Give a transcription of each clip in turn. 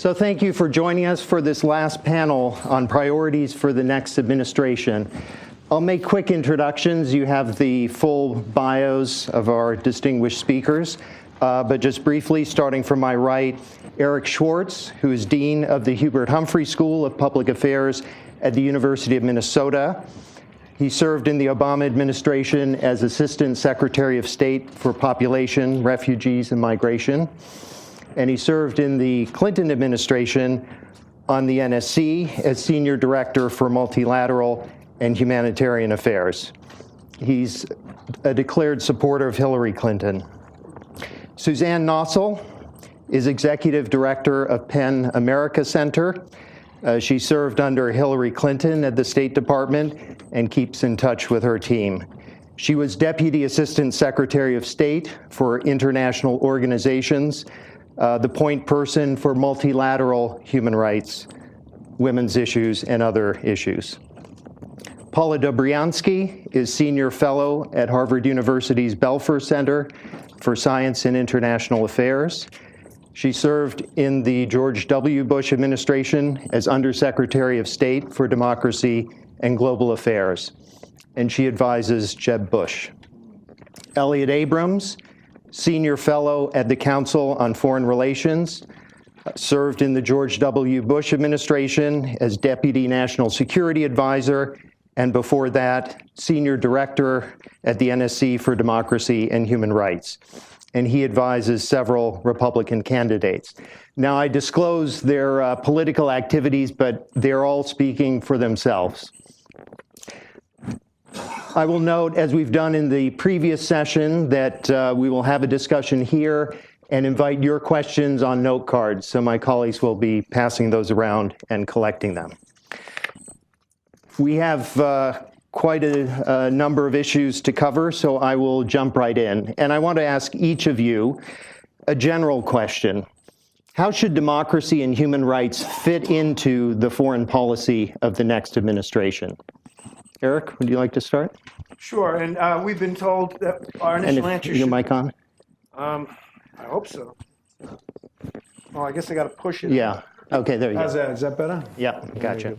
So thank you for joining us for this last panel on priorities for the next administration. I'll make quick introductions. You have the full bios of our distinguished speakers, but just briefly, starting from my right, Eric Schwartz, who is Dean of the Hubert Humphrey School of Public Affairs at the University of Minnesota. He served in the Obama administration as Assistant Secretary of State for Population, Refugees, and Migration. And he served in the Clinton administration on the NSC as Senior Director for Multilateral and Humanitarian Affairs. He's a declared supporter of Hillary Clinton. Suzanne Nossel is Executive Director of PEN America Center. She served under Hillary Clinton at the State Department and keeps in touch with her team. She was Deputy Assistant Secretary of State for International Organizations, the point person for multilateral human rights, women's issues, and other issues. Paula Dobriansky is Senior Fellow at Harvard University's Belfer Center for Science and International Affairs. She served in the George W. Bush administration as Undersecretary of State for Democracy and Global Affairs, and she advises Jeb Bush. Elliot Abrams, Senior Fellow at the Council on Foreign Relations, served in the George W. Bush administration as Deputy National Security Advisor, and before that, Senior Director at the NSC for Democracy and Human Rights. And he advises several Republican candidates. Now, I disclose their political activities, but they're all speaking for themselves. I will note, as we've done in the previous session, that we will have a discussion here and invite your questions on note cards. So my colleagues will be passing those around and collecting them. We have quite a number of issues to cover, so I will jump right in. And I want to ask each of you a general question. How should democracy and human rights fit into the foreign policy of the next administration? Eric, would you like to start? Sure, and we've been told that our initial answer your mic on? I hope so. Oh, I guess I got to push it. Yeah. Okay, there you How's go. that? Is that better? Yeah, gotcha.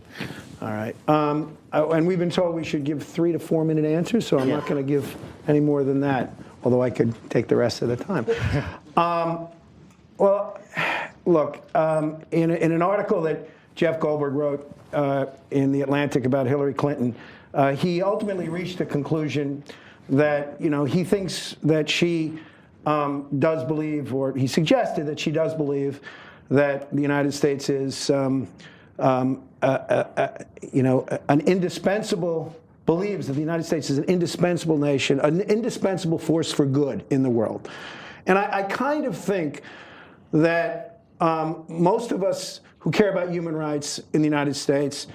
All right. And we've been told we should give 3 to 4 minute answers, so I'm not going to give any more than that, although I could take the rest of the time. Well, look, in an article that Jeff Goldberg wrote in The Atlantic about Hillary Clinton, he ultimately reached a conclusion that, he thinks that she does believe, or he suggested that she does believe, that the United States is, an indispensable, believes that the United States is an indispensable nation, an indispensable force for good in the world. And I kind of think that most of us who care about human rights in the United States,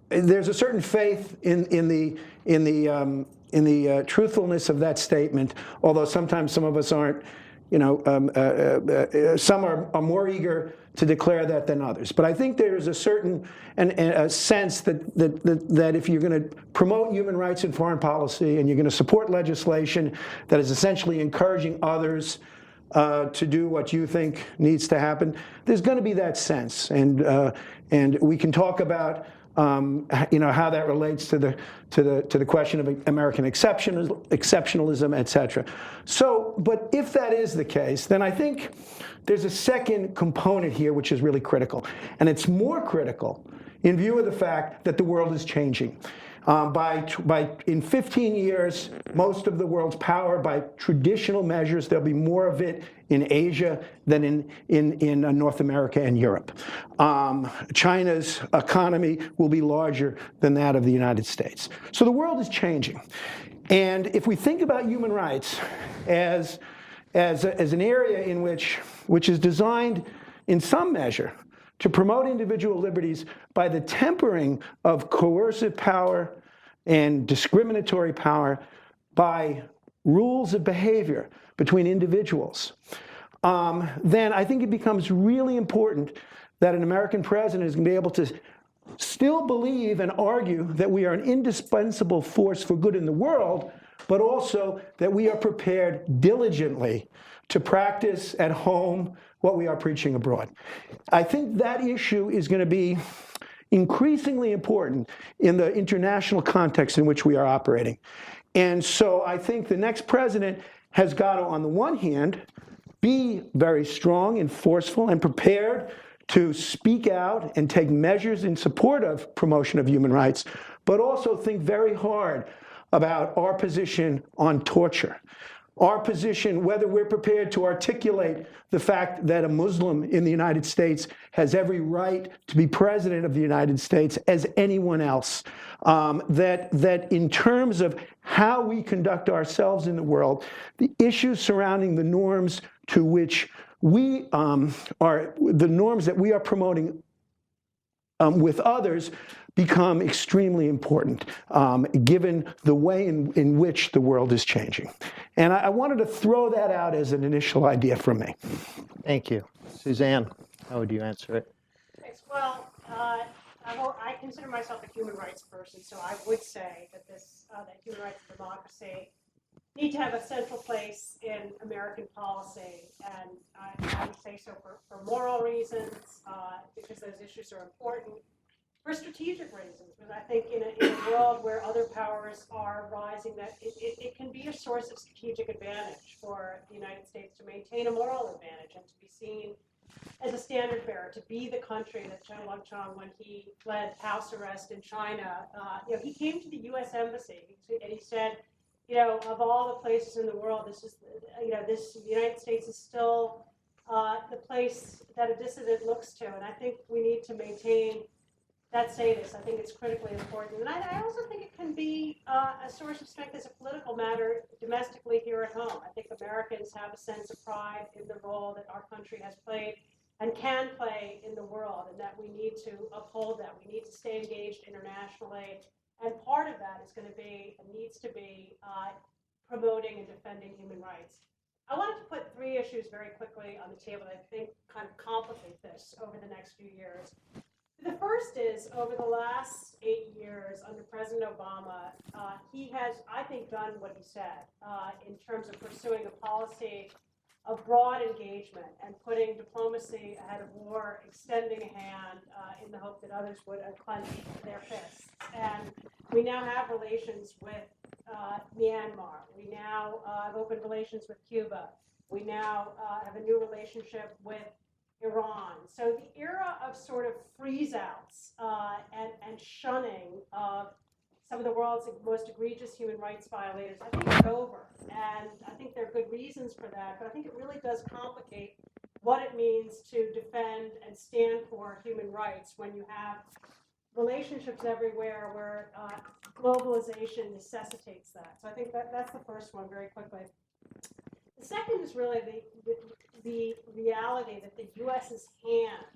there's a certain faith in the truthfulness of that statement, although sometimes some of us aren't. Some are more eager to declare that than others. But I think there's a certain a sense that if you're going to promote human rights in foreign policy and you're going to support legislation that is essentially encouraging others to do what you think needs to happen, there's going to be that sense. And we can talk about how that relates to the question of American exceptionalism, et cetera. So, but if that is the case, then I think there's a second component here which is really critical, and it's more critical in view of the fact that the world is changing. In 15 years, most of the world's power, by traditional measures, there'll be more of it in Asia than in North America and Europe. China's economy will be larger than that of the United States. So the world is changing. And if we think about human rights as an area in which is designed in some measure to promote individual liberties by the tempering of coercive power and discriminatory power by rules of behavior between individuals, then I think it becomes really important that an American president is going to be able to still believe and argue that we are an indispensable force for good in the world, but also that we are prepared diligently to practice at home what we are preaching abroad. I think that issue is going to be increasingly important in the international context in which we are operating. And so I think the next president has got to, on the one hand, be very strong and forceful and prepared to speak out and take measures in support of promotion of human rights, but also think very hard about our position on torture. Our position, whether we're prepared to articulate the fact that a Muslim in the United States has every right to be president of the United States as anyone else. That in terms of how we conduct ourselves in the world, the issues surrounding the norms to which we the norms that we are promoting with others become extremely important, given the way in which the world is changing. And I wanted to throw that out as an initial idea from me. Thank you. Suzanne, how would you answer it? Thanks. Well, I consider myself a human rights person, so I would say that that human rights and democracy need to have a central place in American policy, and I would say so for moral reasons, because those issues are important, for strategic reasons, because I think in a world where other powers are rising, that it can be a source of strategic advantage for the United States to maintain a moral advantage and to be seen as a standard bearer, to be the country that Chen Guangcheng, when he fled house arrest in China, he came to the U.S. Embassy and he said, of all the places in the world, the United States is still the place that a dissident looks to, and I think we need to maintain that status. I think it's critically important, and I also think it can be a source of strength as a political matter domestically here at home. I think Americans have a sense of pride in the role that our country has played and can play in the world, and that we need to uphold that. We need to stay engaged internationally, and part of that is going to be, and needs to be, promoting and defending human rights. I wanted to put three issues very quickly on the table that I think kind of complicate this over the next few years. The first is, over the last 8 years under President Obama, he has, I think, done what he said in terms of pursuing a policy of broad engagement and putting diplomacy ahead of war, extending a hand in the hope that others would unclench their fists. And we now have relations with Myanmar. We now have open relations with Cuba. We now have a new relationship with Iran. So the era of sort of freeze-outs and shunning of some of the world's most egregious human rights violators, I think, is over. And I think there are good reasons for that, but I think it really does complicate what it means to defend and stand for human rights when you have relationships everywhere where globalization necessitates that. So I think that's the first one very quickly. The second is really the reality that the U.S.'s hand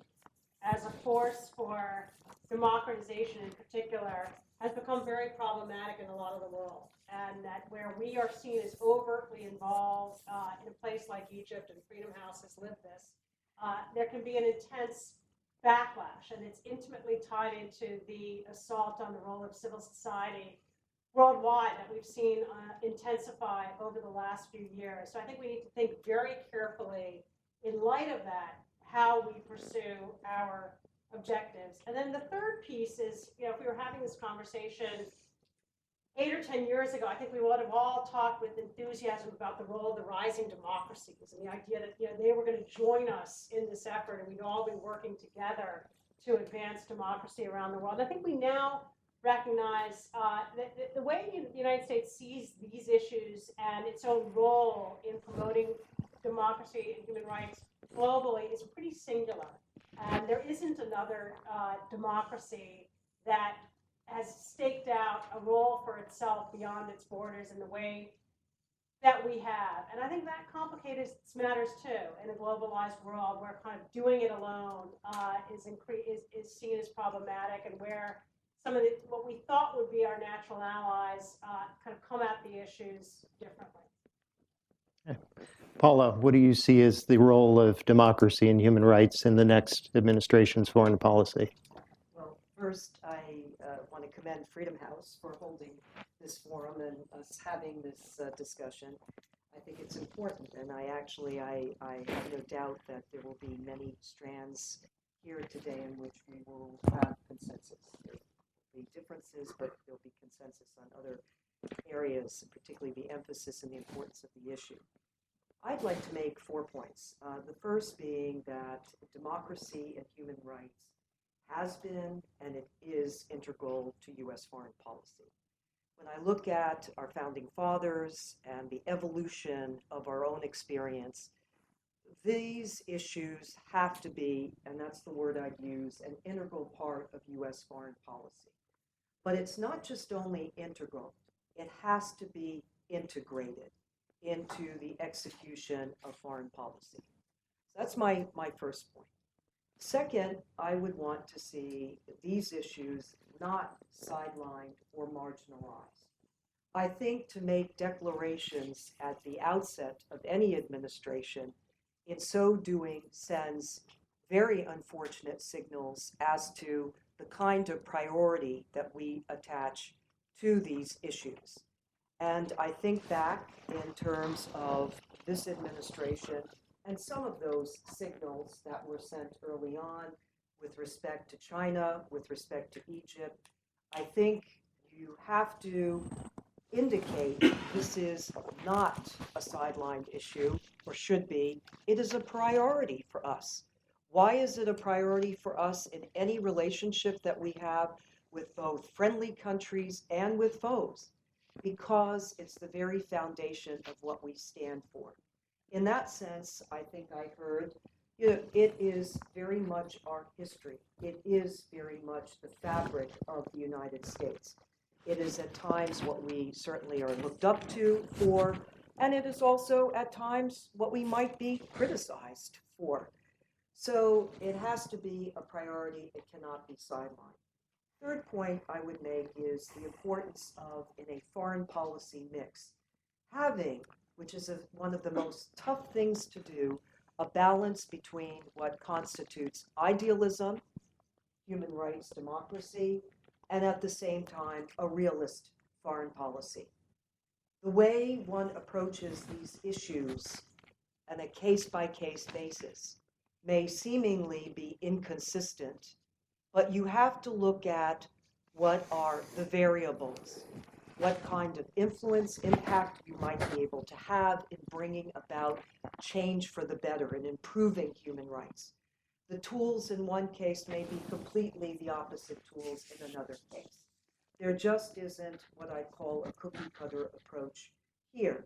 as a force for democratization in particular has become very problematic in a lot of the world, and that where we are seen as overtly involved in a place like Egypt, and Freedom House has lived this, there can be an intense backlash, and it's intimately tied into the assault on the role of civil society worldwide that we've seen intensify over the last few years. So I think we need to think very carefully, in light of that, how we pursue our objectives. And then the third piece is, if we were having this conversation 8 or 10 years ago, I think we would have all talked with enthusiasm about the role of the rising democracies and the idea that they were going to join us in this effort and we'd all be working together to advance democracy around the world. I think we now recognize that the way the United States sees these issues and its own role in promoting democracy and human rights globally is pretty singular. And there isn't another democracy that has staked out a role for itself beyond its borders in the way that we have. And I think that complicates matters too in a globalized world where kind of doing it alone is seen as problematic, and where some of what we thought would be our natural allies kind of come at the issues differently. Paula, what do you see as the role of democracy and human rights in the next administration's foreign policy? Well, first, I want to commend Freedom House for holding this forum and us having this discussion. I think it's important, and I have no doubt that there will be many strands here today in which we will have consensus. There will be differences, but there'll be consensus on other areas, particularly the emphasis and the importance of the issue. I'd like to make 4 points. The first being that democracy and human rights has been and it is integral to U.S. foreign policy. When I look at our founding fathers and the evolution of our own experience, these issues have to be, and that's the word I'd use, an integral part of U.S. foreign policy. But it's not just only integral, it has to be integrated into the execution of foreign policy. So that's my first point. Second, I would want to see these issues not sidelined or marginalized. I think to make declarations at the outset of any administration, in so doing sends very unfortunate signals as to the kind of priority that we attach to these issues. And I think back in terms of this administration and some of those signals that were sent early on with respect to China, with respect to Egypt. I think you have to indicate this is not a sidelined issue, or should be. It is a priority for us. Why is it a priority for us in any relationship that we have with both friendly countries and with foes? Because it's the very foundation of what we stand for. In that sense, I think I heard, it is very much our history. It is very much the fabric of the United States. It is at times what we certainly are looked up to for, and it is also at times what we might be criticized for. So it has to be a priority. It cannot be sidelined. Third point I would make is the importance of, in a foreign policy mix, having, which is one of the most tough things to do, a balance between what constitutes idealism, human rights, democracy, and at the same time, a realist foreign policy. The way one approaches these issues on a case-by-case basis may seemingly be inconsistent, but you have to look at what are the variables, what kind of influence, impact you might be able to have in bringing about change for the better and improving human rights. The tools in one case may be completely the opposite tools in another case. There just isn't what I call a cookie-cutter approach here.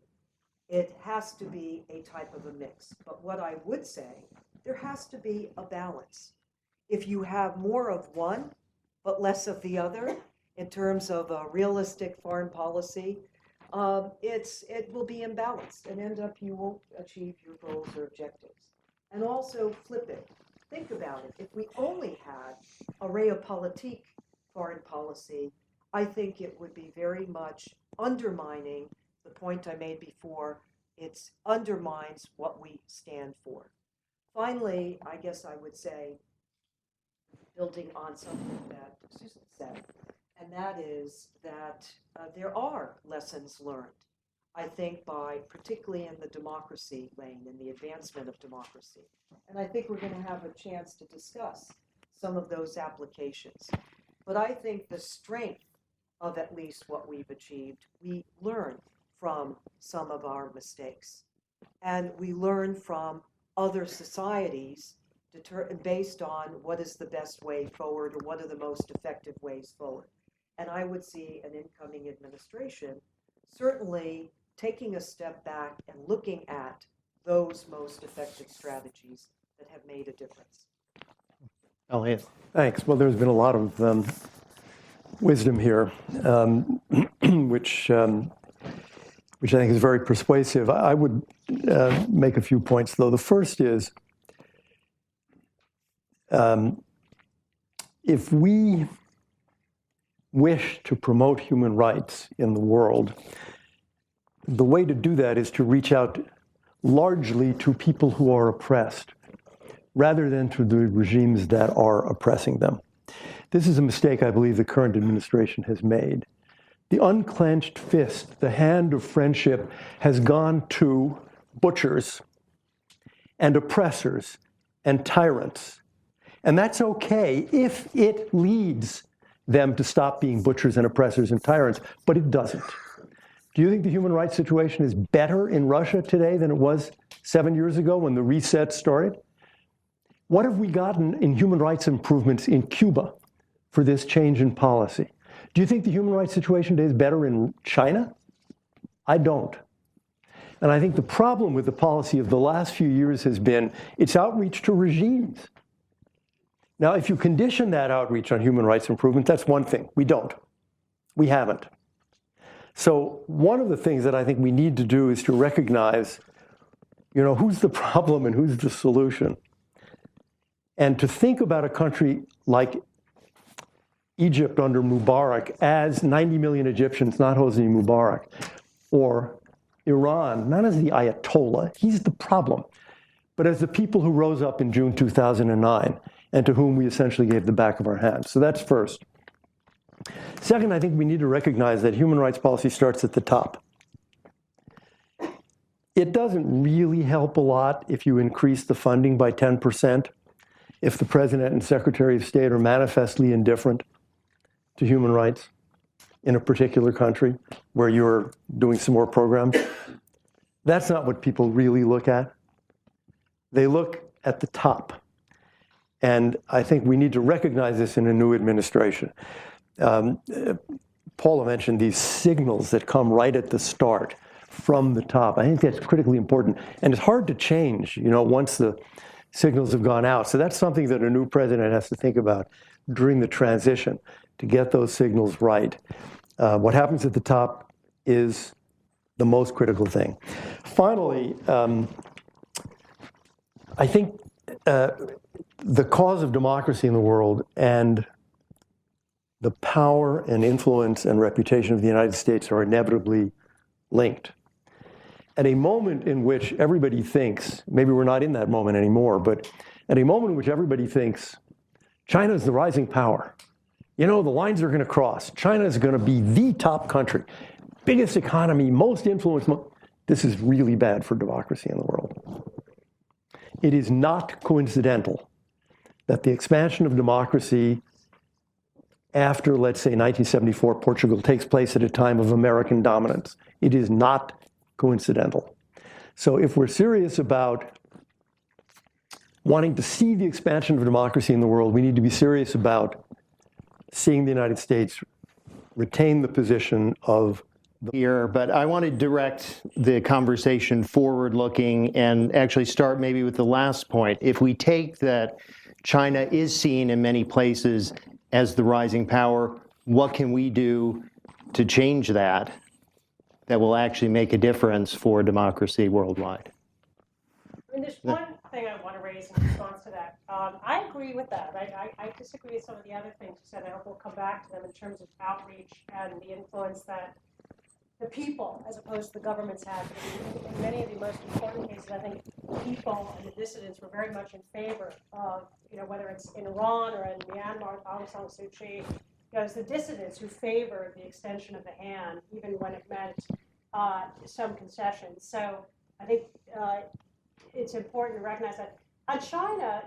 It has to be a type of a mix. But what I would say, there has to be a balance. If you have more of one, but less of the other, in terms of a realistic foreign policy, it will be imbalanced, and end up you won't achieve your goals or objectives. And also flip it. Think about it. If we only had a realpolitik foreign policy, I think it would be very much undermining the point I made before. It undermines what we stand for. Finally, I guess I would say, building on something that Susan said, and that is that there are lessons learned, I think, particularly in the democracy lane, in the advancement of democracy. And I think we're going to have a chance to discuss some of those applications. But I think the strength of at least what we've achieved, we learn from some of our mistakes. And we learn from other societies based on what is the best way forward or what are the most effective ways forward. And I would see an incoming administration certainly taking a step back and looking at those most effective strategies that have made a difference. Elliot. Thanks. Well, there's been a lot of wisdom here, which I think is very persuasive. I would make a few points, though. The first is, if we wish to promote human rights in the world, the way to do that is to reach out largely to people who are oppressed, rather than to the regimes that are oppressing them. This is a mistake I believe the current administration has made. the unclenched fist, the hand of friendship, has gone to butchers and oppressors and tyrants. And that's okay if it leads them to stop being butchers and oppressors and tyrants, but it doesn't. Do you think the human rights situation is better in Russia today than it was 7 years ago when the reset started? What have we gotten in human rights improvements in Cuba for this change in policy? Do you think the human rights situation today is better in China? I don't. And I think the problem with the policy of the last few years has been its outreach to regimes. Now, if you condition that outreach on human rights improvement, that's one thing. We don't. We haven't. So one of the things that I think we need to do is to recognize, who's the problem and who's the solution. And to think about a country like Egypt under Mubarak as 90 million Egyptians, not Hosni Mubarak, or Iran, not as the Ayatollah, he's the problem, but as the people who rose up in June 2009 and to whom we essentially gave the back of our hands. So that's first. Second, I think we need to recognize that human rights policy starts at the top. It doesn't really help a lot if you increase the funding by 10%, if the President and Secretary of State are manifestly indifferent to human rights in a particular country where you're doing some more programs. That's not what people really look at. They look at the top. And I think we need to recognize this in a new administration. Paula mentioned these signals that come right at the start from the top. I think that's critically important. And it's hard to change, once the signals have gone out. So that's something that a new president has to think about during the transition, to get those signals right. What happens at the top is the most critical thing. Finally, I think the cause of democracy in the world and the power and influence and reputation of the United States are inevitably linked. At a moment in which everybody thinks, maybe we're not in that moment anymore, but at a moment in which everybody thinks China is the rising power, the lines are going to cross. China is going to be the top country, biggest economy, most influence. This is really bad for democracy in the world. It is not coincidental that the expansion of democracy after, let's say, 1974 Portugal takes place at a time of American dominance. It is not coincidental. So if we're serious about wanting to see the expansion of democracy in the world, we need to be serious about seeing the United States retain the position of here, but I want to direct the conversation forward-looking and actually start maybe with the last point. If we take that China is seen in many places as the rising power, what can we do to change that will actually make a difference for democracy worldwide? I mean, there's one thing I want to raise in response to that. I agree with that. I disagree with some of the other things you said. I hope we'll come back to them in terms of outreach and the influence that the people, as opposed to the governments, have. In many of the most important cases, I think people and the dissidents were very much in favor of, whether it's in Iran or in Myanmar, Aung San Suu Kyi, it's the dissidents who favored the extension of the hand, even when it meant some concessions. So I think it's important to recognize that. On China,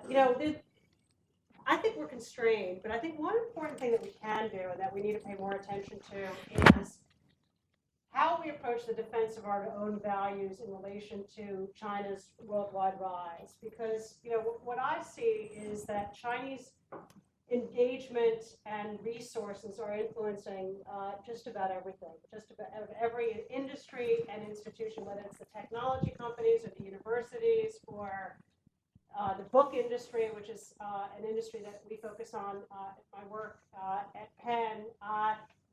I think we're constrained, but I think one important thing that we can do and that we need to pay more attention to is how we approach the defense of our own values in relation to China's worldwide rise. Because, what I see is that Chinese engagement and resources are influencing just about everything, just about every industry and institution, whether it's the technology companies or the universities or the book industry, which is an industry that we focus on at my work at Penn.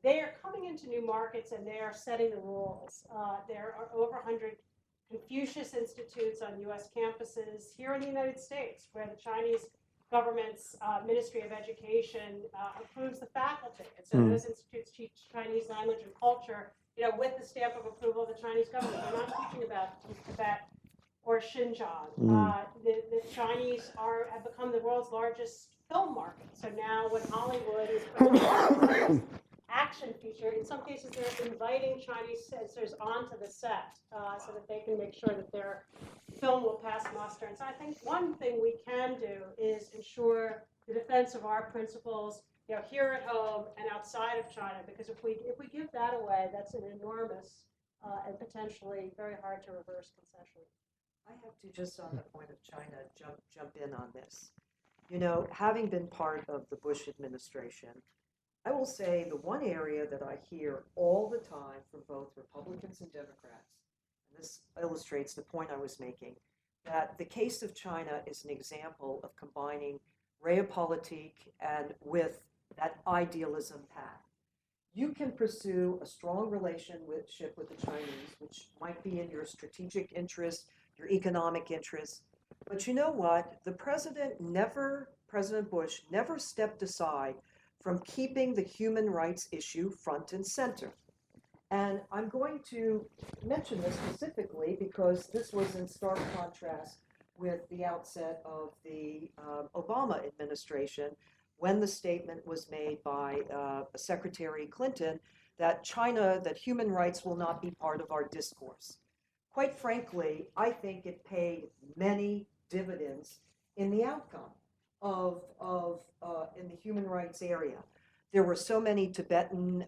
They are coming into new markets and they are setting the rules. There are over 100 Confucius Institutes on U.S. campuses here in the United States, where the Chinese government's Ministry of Education approves the faculty. And so those institutes teach Chinese language and culture, with the stamp of approval of the Chinese government. They're not teaching about Tibet or Xinjiang. The Chinese have become the world's largest film market. So now when Hollywood is putting action feature. In some cases, they're inviting Chinese censors onto the set so that they can make sure that their film will pass muster. And so I think one thing we can do is ensure the defense of our principles, here at home and outside of China, because if we give that away, that's an enormous and potentially very hard to reverse concession. I have to, just on the point of China, jump in on this. Having been part of the Bush administration, I will say the one area that I hear all the time from both Republicans and Democrats, and this illustrates the point I was making, that the case of China is an example of combining realpolitik and with that idealism path. You can pursue a strong relationship with the Chinese, which might be in your strategic interest, your economic interest. But you know what? President Bush never stepped aside from keeping the human rights issue front and center. And I'm going to mention this specifically because this was in stark contrast with the outset of the Obama administration, when the statement was made by Secretary Clinton that human rights will not be part of our discourse. Quite frankly, I think it paid many dividends in the outcome of in the human rights area. There were so many Tibetan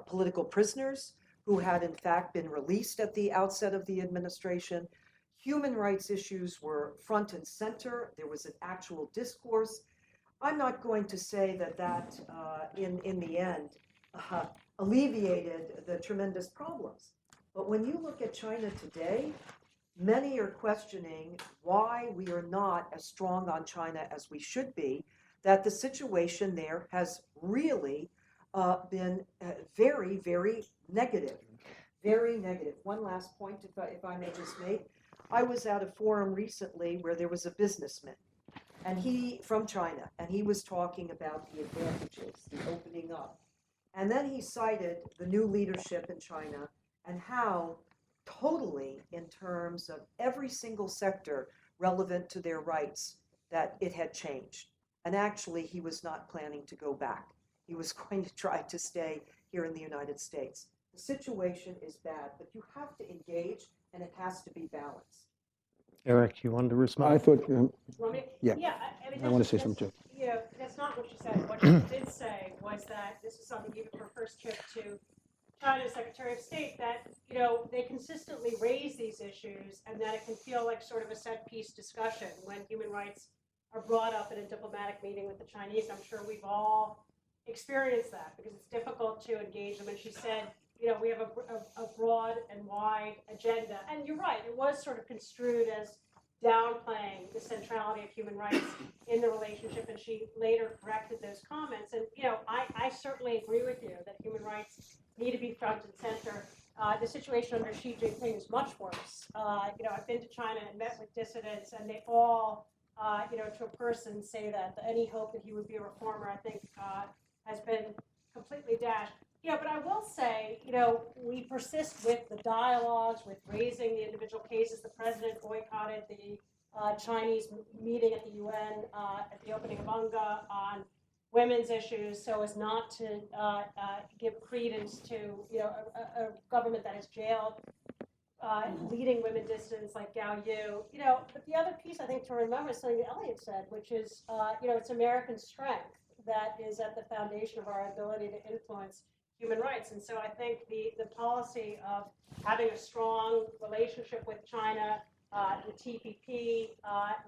political prisoners who had in fact been released at the outset of the administration. Human rights issues were front and center. There was an actual discourse. I'm not going to say that in the end alleviated the tremendous problems. But when you look at China today, many are questioning why we are not as strong on China as we should be, that the situation there has really been very, very negative. Very negative. One last point, if I may just make. I was at a forum recently where there was a businessman, and from China, and he was talking about the advantages, the opening up. And then he cited the new leadership in China and how totally, in terms of every single sector relevant to their rights, that it had changed. And actually, he was not planning to go back. He was going to try to stay here in the United States. The situation is bad, but you have to engage, and it has to be balanced. Eric, you wanted to respond? I thought, Yeah, I want to say something too. That's not what she said. What she did say was that this is something, even her first trip to China's Secretary of State, that they consistently raise these issues, and that it can feel like sort of a set piece discussion when human rights are brought up in a diplomatic meeting with the Chinese. I'm sure we've all experienced that because it's difficult to engage them. And she said, we have a broad and wide agenda. And you're right, it was sort of construed as downplaying the centrality of human rights in the relationship, and she later corrected those comments. And I certainly agree with you that human rights need to be front and center. The situation under Xi Jinping is much worse. I've been to China and met with dissidents, and they all, to a person, say that any hope that he would be a reformer, I think, has been completely dashed. But I will say, we persist with the dialogues, with raising the individual cases. The president boycotted the Chinese meeting at the UN at the opening of UNGA on women's issues, so as not to give credence to a government that has jailed leading women dissidents like Gao Yu. But the other piece I think to remember is something that Elliot said, which is it's American strength that is at the foundation of our ability to influence human rights. And so I think the policy of having a strong relationship with China, the TPP,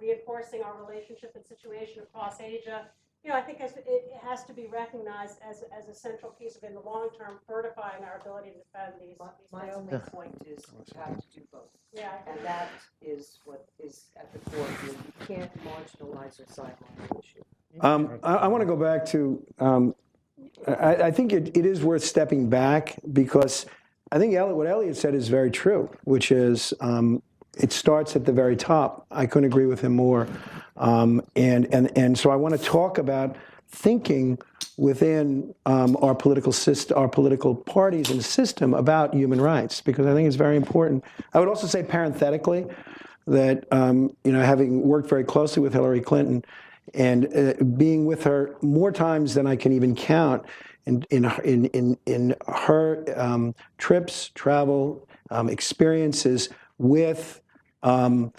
reinforcing our relationship and situation across Asia, I think it has to be recognized as a central piece of, in the long term, fortifying our ability to defend these. My only point is you have to do both. Yeah, and that is what is at the core of it. You can't marginalize or sideline the issue. I want to go back to, I think it is worth stepping back, because I think what Elliot said is very true, which is it starts at the very top. I couldn't agree with him more. And so I want to talk about thinking within our political system, our political parties and system about human rights, because I think it's very important. I would also say parenthetically that, having worked very closely with Hillary Clinton and being with her more times than I can even count in her trips, travel, experiences with literally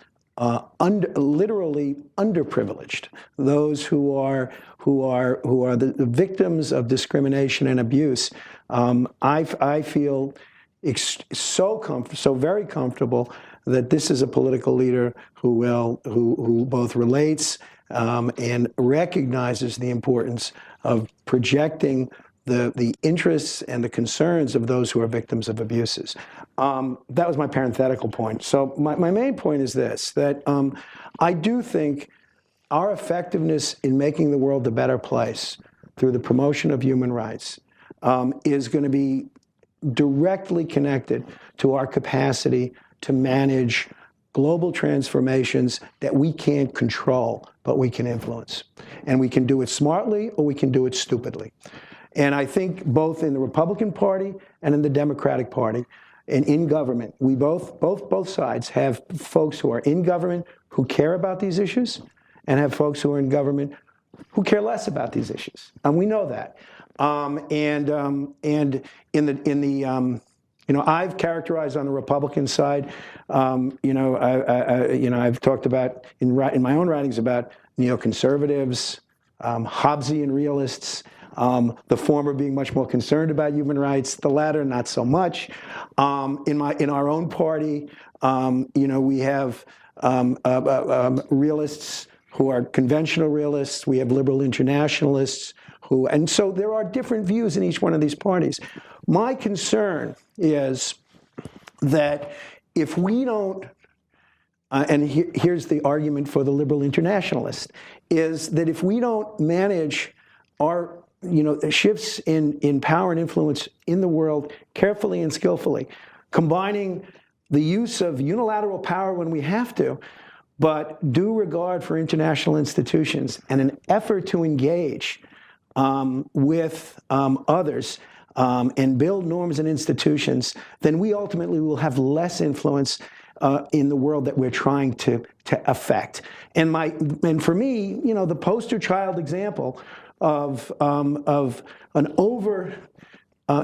underprivileged, those who are the victims of discrimination and abuse. I feel so very comfortable that this is a political leader who both relates and recognizes the importance of projecting the interests and the concerns of those who are victims of abuses. That was my parenthetical point. So my main point is this, that I do think our effectiveness in making the world a better place through the promotion of human rights is going to be directly connected to our capacity to manage global transformations that we can't control, but we can influence. And we can do it smartly or we can do it stupidly. And I think both in the Republican Party and in the Democratic Party and in government, we both sides have folks who are in government who care about these issues and have folks who are in government who care less about these issues. And we know that. I've characterized on the Republican side, I've talked about in my own writings about neoconservatives, Hobbesian realists, the former being much more concerned about human rights, the latter not so much. In our own party, we have realists who are conventional realists. We have liberal internationalists and so there are different views in each one of these parties. My concern is that if we don't, and here's the argument for the liberal internationalist, is that if we don't manage our shifts in power and influence in the world carefully and skillfully, combining the use of unilateral power when we have to, but due regard for international institutions and an effort to engage with others and build norms and institutions, then we ultimately will have less influence in the world that we're trying to affect. And for me, the poster child example of an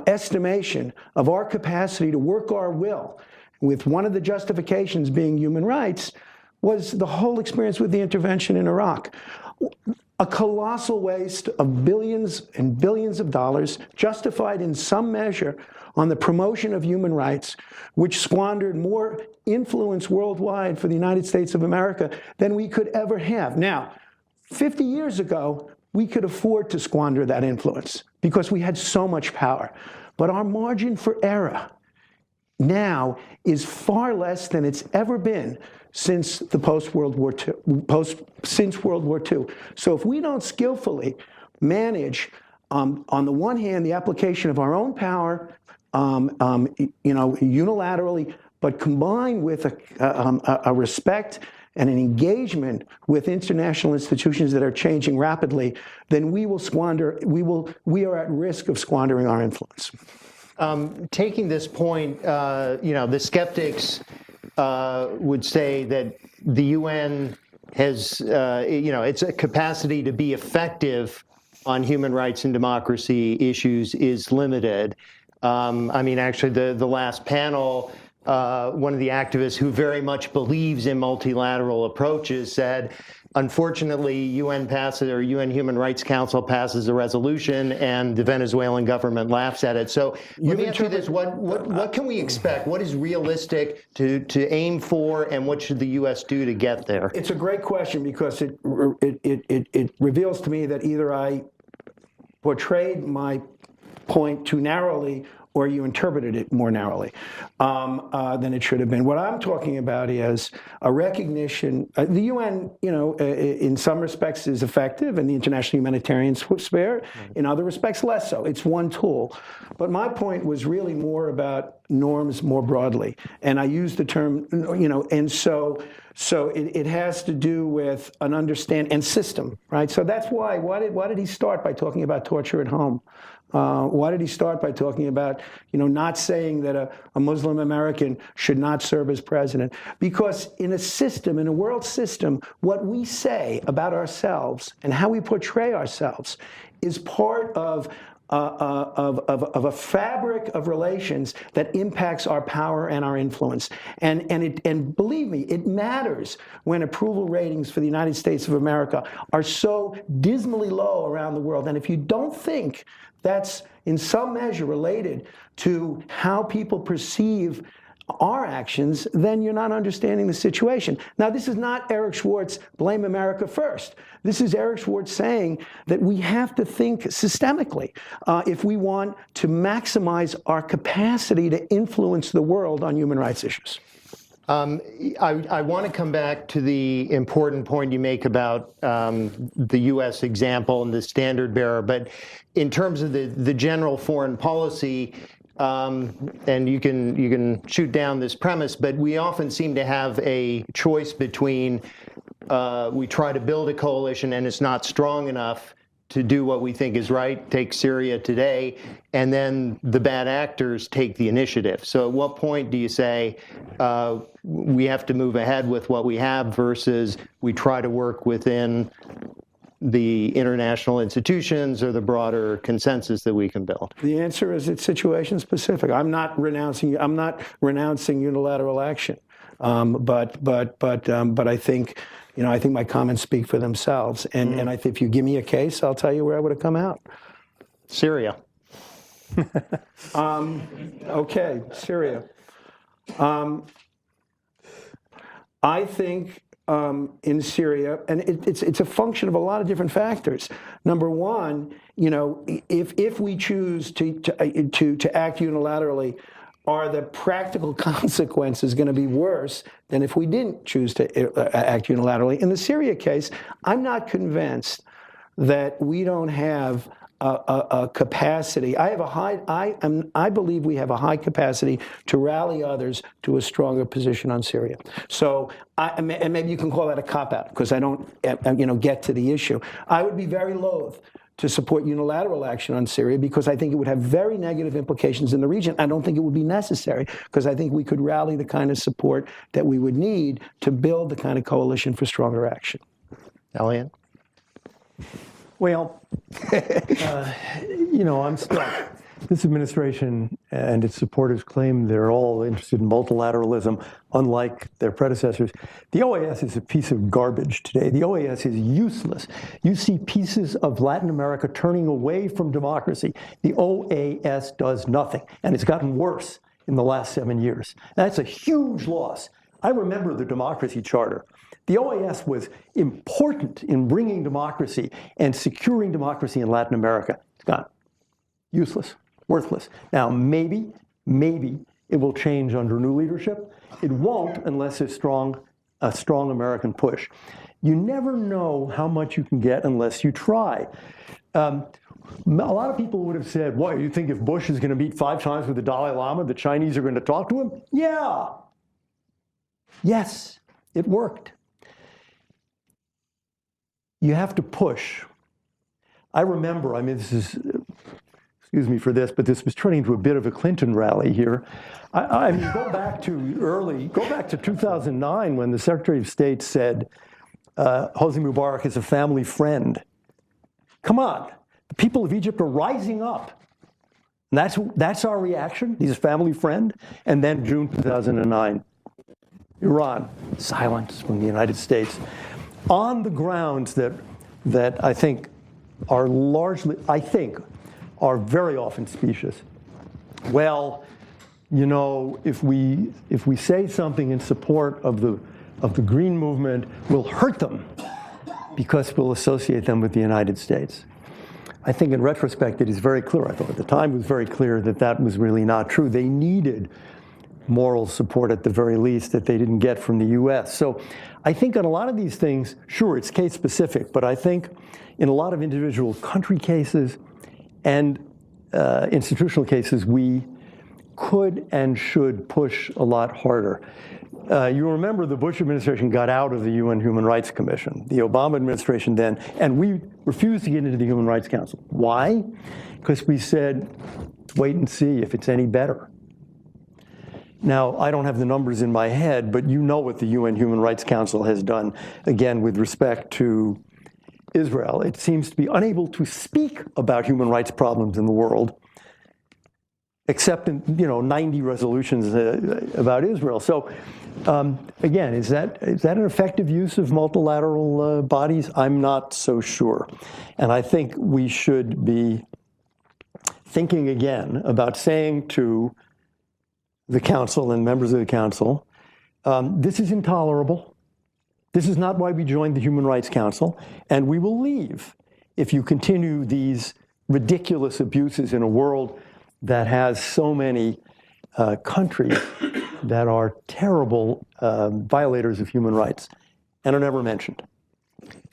estimation of our capacity to work our will, with one of the justifications being human rights, was the whole experience with the intervention in Iraq. A colossal waste of billions and billions of dollars, justified in some measure on the promotion of human rights, which squandered more influence worldwide for the United States of America than we could ever have. Now, 50 years ago, we could afford to squander that influence because we had so much power. But our margin for error now is far less than it's ever been since World War II. So if we don't skillfully manage, on the one hand, the application of our own power, unilaterally, but combined with a respect and an engagement with international institutions that are changing rapidly, then we are at risk of squandering our influence. Taking this point, the skeptics would say that the UN has, its capacity to be effective on human rights and democracy issues is limited. Actually, the last panel, one of the activists who very much believes in multilateral approaches said, unfortunately, UN Human Rights Council passes a resolution and the Venezuelan government laughs at it. So let me ask you this, what can we expect? What is realistic to aim for, and what should the U.S. do to get there? It's a great question because it reveals to me that either I portrayed my point too narrowly or you interpreted it more narrowly than it should have been. What I'm talking about is a recognition. The UN, in some respects is effective in the international humanitarian sphere. In other respects, less so. It's one tool. But my point was really more about norms more broadly. And I used the term, and so it has to do with an understanding and system, right? So that's why did he start by talking about torture at home? Why did he start by talking about, not saying that a Muslim American should not serve as president? Because in a world system, what we say about ourselves and how we portray ourselves is part of of a fabric of relations that impacts our power and our influence. And believe me, it matters when approval ratings for the United States of America are so dismally low around the world. And if you don't think that's in some measure related to how people perceive our actions, then you're not understanding the situation. Now, this is not Eric Schwartz, blame America first. This is Eric Schwartz saying that we have to think systemically if we want to maximize our capacity to influence the world on human rights issues. I want to come back to the important point you make about the U.S. example and the standard bearer, but in terms of the general foreign policy, and you can shoot down this premise, but we often seem to have a choice between we try to build a coalition and it's not strong enough to do what we think is right, take Syria today, and then the bad actors take the initiative. So at what point do you say we have to move ahead with what we have versus we try to work within the international institutions or the broader consensus that we can build? The answer is it's situation specific. I'm not renouncing unilateral action, but I think, I think my comments speak for themselves. And I think if you give me a case, I'll tell you where I would have come out. Syria. Okay, Syria. I think in Syria, and it's a function of a lot of different factors. Number one, if we choose to act unilaterally, are the practical consequences going to be worse than if we didn't choose to act unilaterally? In the Syria case, I'm not convinced that we don't have a capacity. I believe we have a high capacity to rally others to a stronger position on Syria. So, and maybe you can call that a cop-out because I don't, get to the issue. I would be very loath to support unilateral action on Syria because I think it would have very negative implications in the region. I don't think it would be necessary because I think we could rally the kind of support that we would need to build the kind of coalition for stronger action. Elliot? Well, I'm stuck. This administration and its supporters claim they're all interested in multilateralism, unlike their predecessors. The OAS is a piece of garbage today. The OAS is useless. You see pieces of Latin America turning away from democracy. The OAS does nothing, and it's gotten worse in the last 7 years. That's a huge loss. I remember the Democracy Charter. The OAS was important in bringing democracy and securing democracy in Latin America. It's gone. Useless. Worthless. Now, maybe it will change under new leadership. It won't unless there's a strong American push. You never know how much you can get unless you try. A lot of people would have said, what, you think if Bush is going to meet 5 times with the Dalai Lama, the Chinese are going to talk to him? Yeah. Yes, it worked. You have to push. I remember, this is, excuse me for this, but this was turning into a bit of a Clinton rally here. Go back to 2009 when the Secretary of State said, Hosni Mubarak is a family friend. Come on, the people of Egypt are rising up. And that's our reaction, he's a family friend. And then June 2009, Iran, silence from the United States. On the grounds that I think are are very often specious. Well, if we say something in support of the Green movement, we'll hurt them because we'll associate them with the United States. I think in retrospect it is very clear. I thought at the time it was very clear that was really not true. They needed moral support at the very least that they didn't get from the U.S. So I think on a lot of these things, sure, it's case specific, but I think in a lot of individual country cases and institutional cases, we could and should push a lot harder. You remember the Bush administration got out of the UN Human Rights Commission, the Obama administration then, and we refused to get into the Human Rights Council. Why? Because we said, wait and see if it's any better. Now, I don't have the numbers in my head, but you know what the UN Human Rights Council has done, again, with respect to Israel. It seems to be unable to speak about human rights problems in the world, except in 90 resolutions about Israel. So again, is that an effective use of multilateral bodies? I'm not so sure. And I think we should be thinking again about saying to the Council and members of the Council, this is intolerable. This is not why we joined the Human Rights Council, and we will leave if you continue these ridiculous abuses in a world that has so many countries that are terrible violators of human rights and are never mentioned.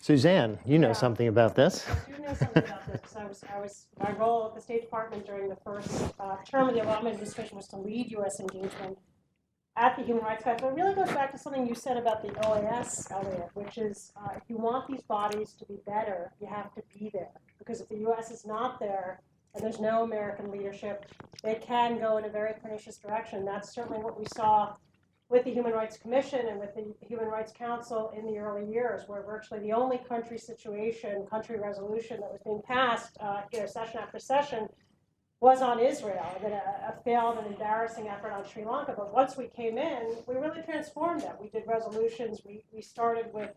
Suzanne, you know something about this. I do know something about this because my role at the State Department during the first term of the Obama administration was to lead U.S. engagement at the Human Rights Council. It really goes back to something you said about the OAS, Elliot, which is if you want these bodies to be better, you have to be there. Because if the U.S. is not there and there's no American leadership, they can go in a very pernicious direction. That's certainly what we saw with the Human Rights Commission and with the Human Rights Council in the early years, where virtually the only country resolution that was being passed, session after session, was on Israel, and then a failed and embarrassing effort on Sri Lanka. But once we came in, we really transformed that. We did resolutions. We started with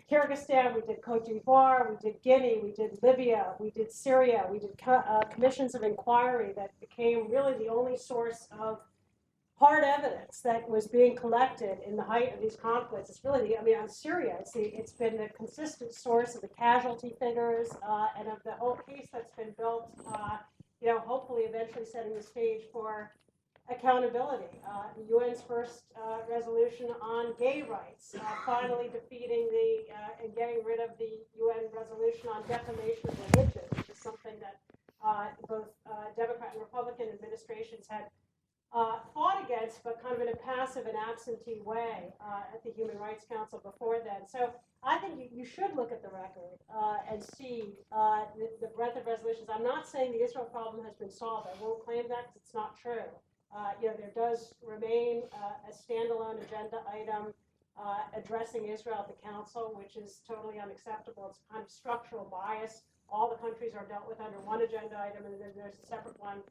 Kyrgyzstan, we did Cote d'Ivoire, we did Guinea, we did Libya, we did Syria, we did commissions of inquiry that became really the only source of hard evidence that was being collected in the height of these conflicts. It's really, on Syria, it's been a consistent source of the casualty figures and of the whole case that's been built, hopefully eventually setting the stage for accountability. The UN's first resolution on gay rights, finally defeating and getting rid of the UN resolution on defamation of religion, which is something that both Democrat and Republican administrations had fought against, but kind of in a passive and absentee way at the Human Rights Council before then. So I think you should look at the record and see the breadth of resolutions. I'm not saying the Israel problem has been solved. I won't claim that because it's not true. There does remain a standalone agenda item addressing Israel at the Council, which is totally unacceptable. It's kind of structural bias. All the countries are dealt with under one agenda item, and then there's a separate one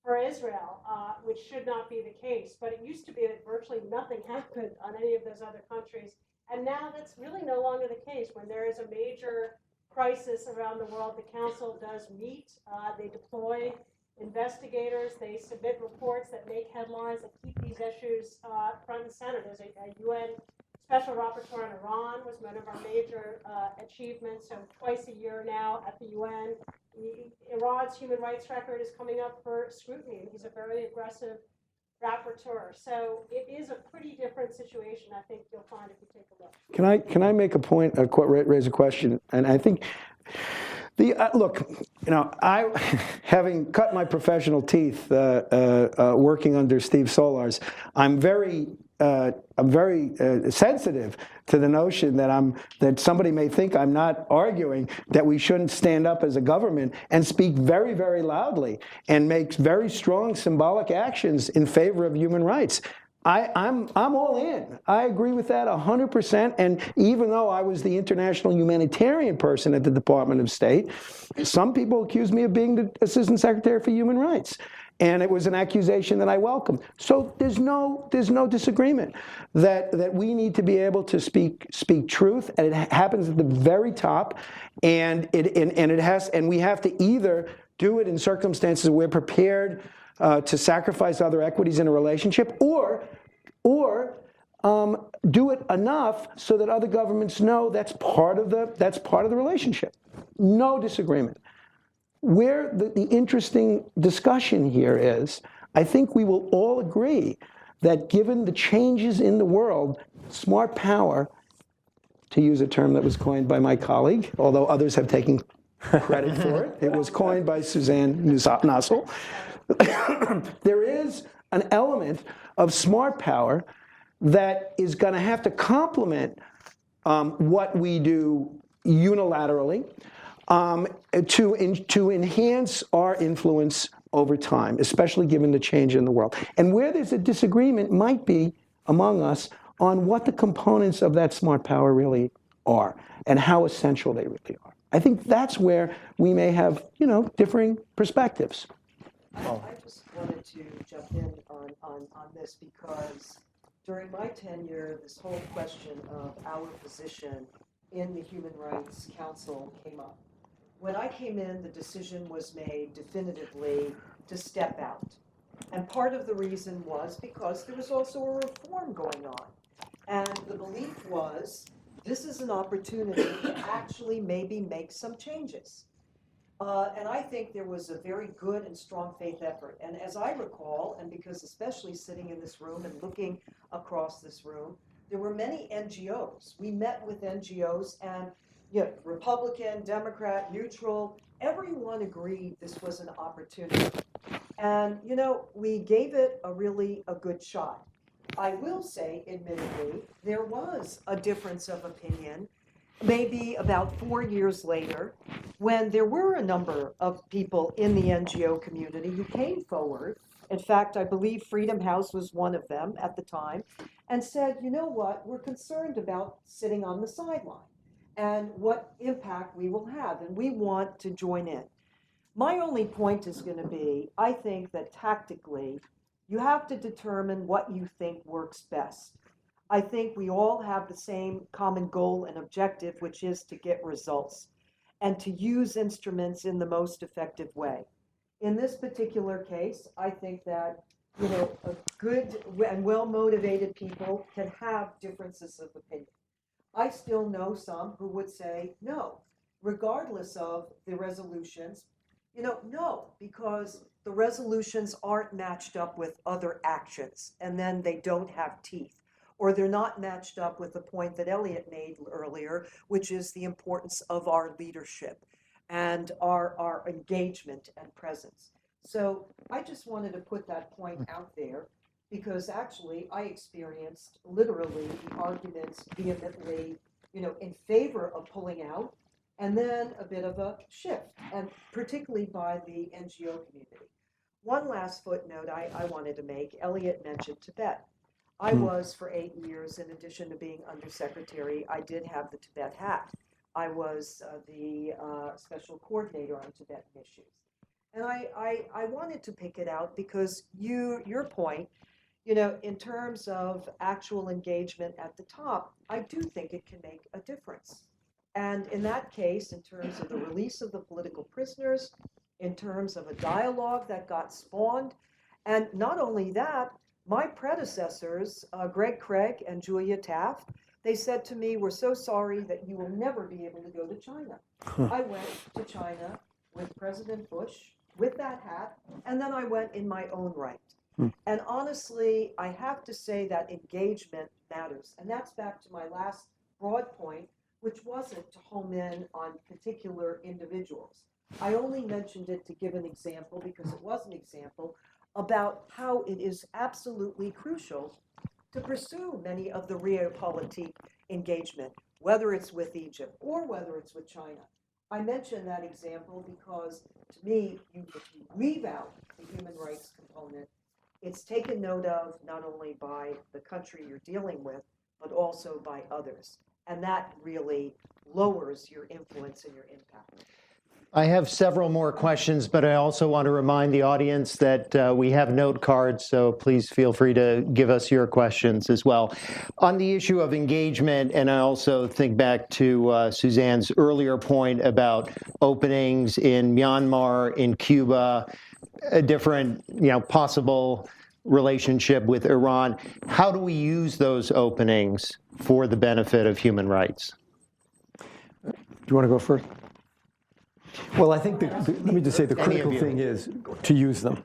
for Israel, which should not be the case. But it used to be that virtually nothing happened on any of those other countries. And now that's really no longer the case. When there is a major crisis around the world, the Council does meet. They deploy investigators. They submit reports that make headlines, that keep these issues front and center. There's a UN Special Rapporteur on Iran was one of our major achievements. So twice a year now at the UN. Iran's human rights record is coming up for scrutiny, and he's a very aggressive rapporteur. So it is a pretty different situation, I think you'll find if you take a look. Can I make a point, raise a question? And I think look, I having cut my professional teeth working under Steve Solars, I'm very sensitive to the notion that somebody may think I'm not arguing that we shouldn't stand up as a government and speak very, very loudly and make very strong symbolic actions in favor of human rights. I'm all in. I agree with that 100%. And even though I was the international humanitarian person at the Department of State, some people accuse me of being the Assistant Secretary for Human Rights. And it was an accusation that I welcomed. So there's no disagreement that we need to be able to speak truth, and it happens at the very top, and we have to either do it in circumstances where we're prepared to sacrifice other equities in a relationship, or do it enough so that other governments know that's part of the relationship. No disagreement. Where the interesting discussion here is, I think we will all agree that given the changes in the world, smart power, to use a term that was coined by my colleague, although others have taken credit for it, it was coined by Suzanne Nassel. There is an element of smart power that is going to have to complement what we do unilaterally to enhance our influence over time, especially given the change in the world. And where there's a disagreement might be among us on what the components of that smart power really are. and how essential they really are. I think that's where we may have, differing perspectives. I just wanted to jump in on this because during my tenure, this whole question of our position in the Human Rights Council came up. When I came in, the decision was made definitively to step out. And part of the reason was because there was also a reform going on. And the belief was, this is an opportunity to actually maybe make some changes. And I think there was a very good and strong faith effort. And as I recall, and because especially sitting in this room and looking across this room, there were many NGOs. We met with NGOs and Republican, Democrat, neutral, everyone agreed this was an opportunity. And, we gave it a good shot. I will say, admittedly, there was a difference of opinion, maybe about 4 years later, when there were a number of people in the NGO community who came forward. In fact, I believe Freedom House was one of them at the time, and said, you know what, we're concerned about sitting on the sideline and what impact we will have, and we want to join in. My only point is going to be, I think that tactically, you have to determine what you think works best. I think we all have the same common goal and objective, which is to get results and to use instruments in the most effective way. In this particular case, I think that a good and well-motivated people can have differences of opinion. I still know some who would say no, regardless of the resolutions. No, because the resolutions aren't matched up with other actions, and then they don't have teeth. Or they're not matched up with the point that Elliot made earlier, which is the importance of our leadership and our engagement and presence. So I just wanted to put that point out there because actually I experienced literally the arguments vehemently, in favor of pulling out, and then a bit of a shift, and particularly by the NGO community. One last footnote I wanted to make, Elliot mentioned Tibet. I was for 8 years, in addition to being undersecretary, I did have the Tibet hat. I was the special coordinator on Tibetan issues. And I wanted to pick it out because your point, in terms of actual engagement at the top, I do think it can make a difference. And in that case, in terms of the release of the political prisoners, in terms of a dialogue that got spawned, and not only that, my predecessors, Greg Craig and Julia Taft, they said to me, we're so sorry that you will never be able to go to China. I went to China with President Bush, with that hat, and then I went in my own right. And honestly, I have to say that engagement matters. And that's back to my last broad point, which wasn't to home in on particular individuals. I only mentioned it to give an example because it was an example about how it is absolutely crucial to pursue many of the realpolitik engagement, whether it's with Egypt or whether it's with China. I mention that example because, to me, if you leave out the human rights component, it's taken note of not only by the country you're dealing with, but also by others. And that really lowers your influence and your impact. I have several more questions, but I also want to remind the audience that we have note cards, so please feel free to give us your questions as well. On the issue of engagement, and I also think back to Suzanne's earlier point about openings in Myanmar, in Cuba, a different, possible relationship with Iran. How do we use those openings for the benefit of human rights? Do you want to go first? Well, I think let me just say the critical thing is to use them.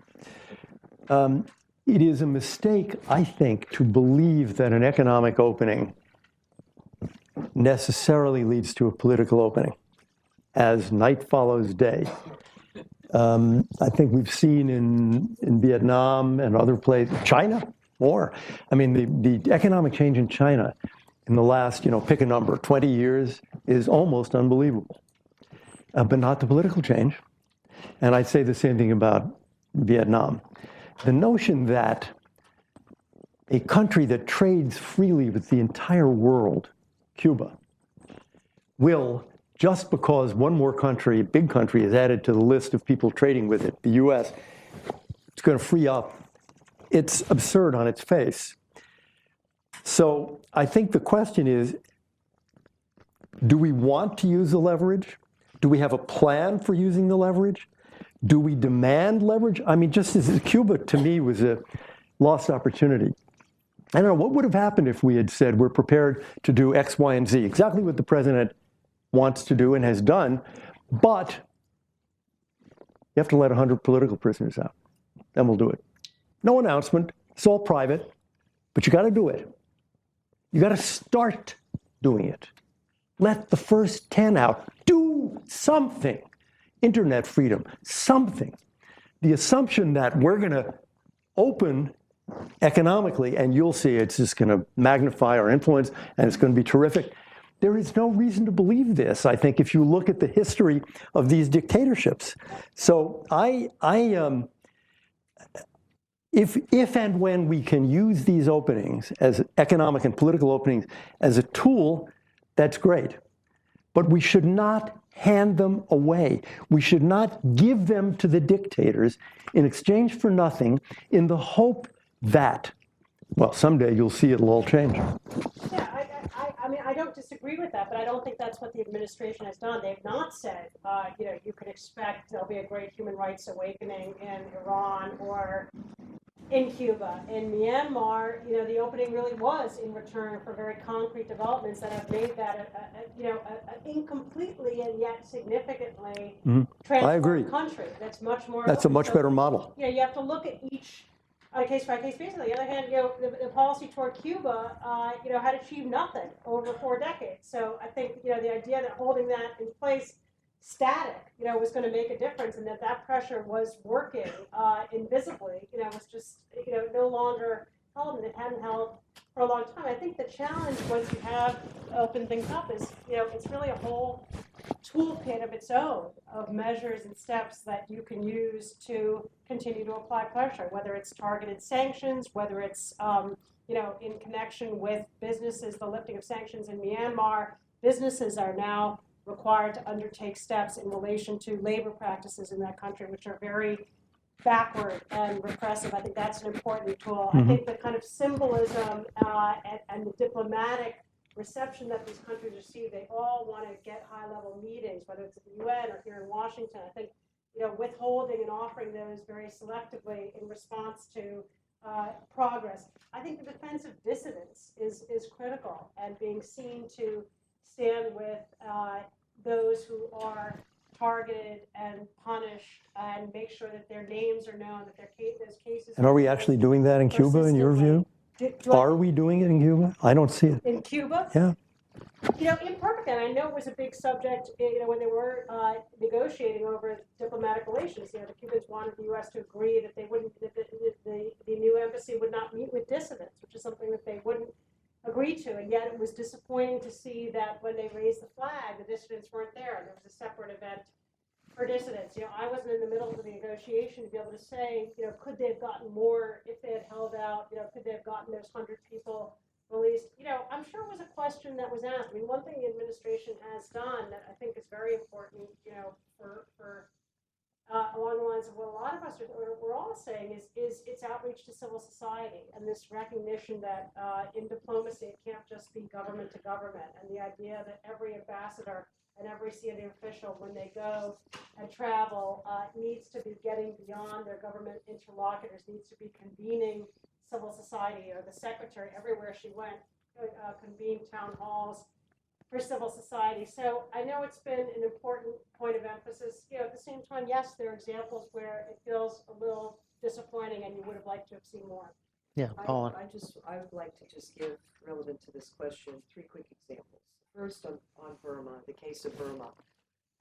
It is a mistake, I think, to believe that an economic opening necessarily leads to a political opening, as night follows day. I think we've seen in Vietnam and other places, China, more. I mean, the economic change in China in the last, pick a number, 20 years is almost unbelievable. But not the political change. And I'd say the same thing about Vietnam. The notion that a country that trades freely with the entire world, Cuba, will, just because one more country, big country, is added to the list of people trading with it, the US, it's going to free up. It's absurd on its face. So I think the question is, do we want to use the leverage? Do we have a plan for using the leverage? Do we demand leverage? I mean, just as Cuba, to me, was a lost opportunity. I don't know, what would have happened if we had said we're prepared to do X, Y, and Z, exactly what the president wants to do and has done, but you have to let 100 political prisoners out. Then we'll do it. No announcement, it's all private, but you got to do it. You got to start doing it. Let the first 10 out. Do something. Internet freedom, something. The assumption that we're going to open economically, and you'll see it's just going to magnify our influence, and it's going to be terrific. There is no reason to believe this, I think, if you look at the history of these dictatorships. So if and when we can use these openings as economic and political openings as a tool, that's great. But we should not hand them away. We should not give them to the dictators in exchange for nothing in the hope that, well, someday you'll see it'll all change. Yeah, I mean, I don't disagree with that, but I don't think that's what the administration has done. They've not said, you can expect there'll be a great human rights awakening in Iran or in Cuba. In Myanmar, the opening really was in return for very concrete developments that have made that a incompletely and yet significantly transformed country. That's much more. That's a much better model. You have to look at each on a case-by-case basis. On the other hand, the policy toward Cuba, had achieved nothing over 4 decades. So I think, the idea that holding that in place static, was going to make a difference, and that pressure was working invisibly, was just, no longer held, and it hadn't held for a long time. I think the challenge once you have opened things up is, it's really a whole toolkit of its own of measures and steps that you can use to continue to apply pressure, whether it's targeted sanctions, whether it's, in connection with businesses, the lifting of sanctions in Myanmar. Businesses are now required to undertake steps in relation to labor practices in that country, which are very backward and repressive. I think that's an important tool. I think the kind of symbolism and the diplomatic reception that these countries receive, they all want to get high-level meetings, whether it's at the UN or here in Washington. I think, withholding and offering those very selectively in response to progress. I think the defense of dissidents is critical, and being seen to stand with those who are targeted and punished, and make sure that their names are known, that those cases. And are we actually doing that in Cuba, in your view? Are we doing it in Cuba? I don't see it. In Cuba? Yeah. Imperfect, and I know it was a big subject, when they were negotiating over diplomatic relations. The Cubans wanted the U.S. to agree that they wouldn't, that the new embassy would not meet with dissidents, which is something that they wouldn't agree to. And yet it was disappointing to see that when they raised the flag, the dissidents weren't there, and there was a separate event for dissidents. I wasn't in the middle of the negotiation to be able to say, could they have gotten more if they had held out? Could they have gotten those 100 people released? I'm sure it was a question that was asked. I mean, one thing the administration has done that I think is very important, for along the lines of what a lot of us we're all saying is its outreach to civil society, and this recognition that in diplomacy it can't just be government to government, and the idea that every ambassador and every senior official, when they go and travel, needs to be getting beyond their government interlocutors, needs to be convening civil society, or the secretary everywhere she went convened town halls for civil society. So I know it's been an important point of emphasis. At the same time, yes, there are examples where it feels a little disappointing, and you would have liked to have seen more. Yeah, Paula. I would like to just give, relevant to this question, 3 quick examples. First, on Burma, the case of Burma.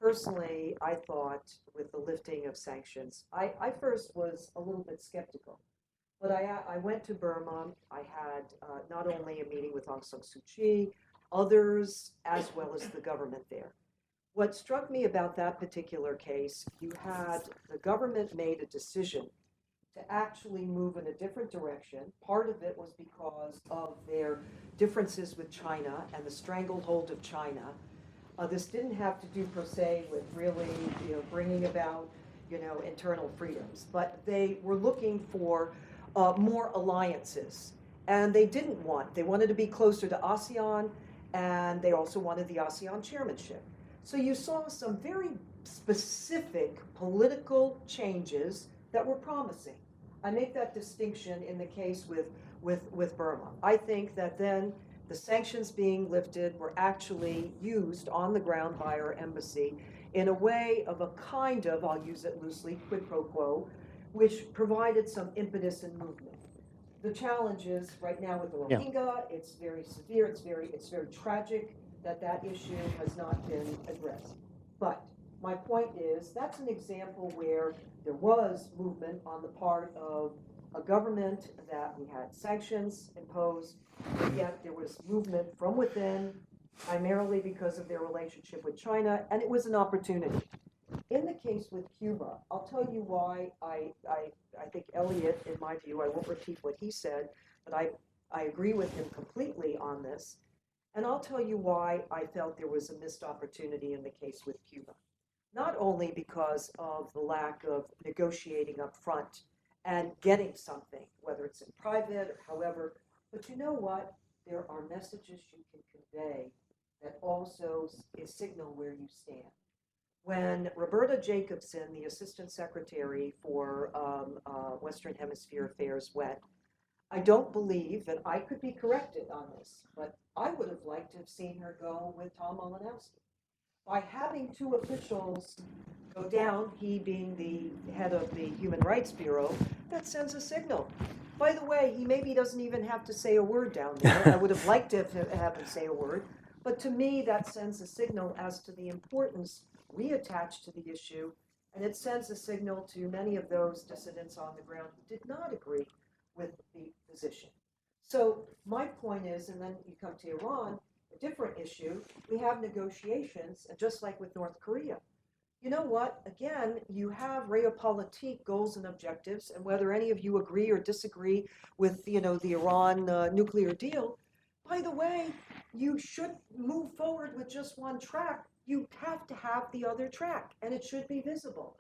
Personally, I thought with the lifting of sanctions, I first was a little bit skeptical. But I went to Burma. I had not only a meeting with Aung San Suu Kyi, others, as well as the government there. What struck me about that particular case, you had the government made a decision to actually move in a different direction. Part of it was because of their differences with China and the stranglehold of China. This didn't have to do per se with really, bringing about, internal freedoms, but they were looking for more alliances. And they wanted to be closer to ASEAN, and they also wanted the ASEAN chairmanship. So you saw some very specific political changes that were promising. I make that distinction in the case with Burma. I think that then the sanctions being lifted were actually used on the ground by our embassy in a way of a kind of, I'll use it loosely, quid pro quo, which provided some impetus and movement. The challenge is right now with the Rohingya, it's very severe, it's very tragic that issue has not been addressed. But my point is that's an example where there was movement on the part of a government that we had sanctions imposed, but yet there was movement from within, primarily because of their relationship with China, and it was an opportunity. In the case with Cuba, I'll tell you why I think Elliot, in my view, I won't repeat what he said, but I agree with him completely on this. And I'll tell you why I felt there was a missed opportunity in the case with Cuba. Not only because of the lack of negotiating up front and getting something, whether it's in private or however, but you know what? There are messages you can convey that also signal where you stand. When Roberta Jacobson, the Assistant Secretary for Western Hemisphere Affairs, went, I don't believe, and I could be corrected on this, but I would have liked to have seen her go with Tom Malinowski. By having two officials go down, he being the head of the Human Rights Bureau, that sends a signal. By the way, he maybe doesn't even have to say a word down there. I would have liked to have him say a word, but to me that sends a signal as to the importance we attach to the issue, and it sends a signal to many of those dissidents on the ground who did not agree with the position. So my point is, and then you come to Iran, a different issue, we have negotiations, and just like with North Korea. You know what? Again, you have realpolitik goals and objectives, and whether any of you agree or disagree with, the Iran nuclear deal, by the way, you should move forward with just one track. You have to have the other track, and it should be visible.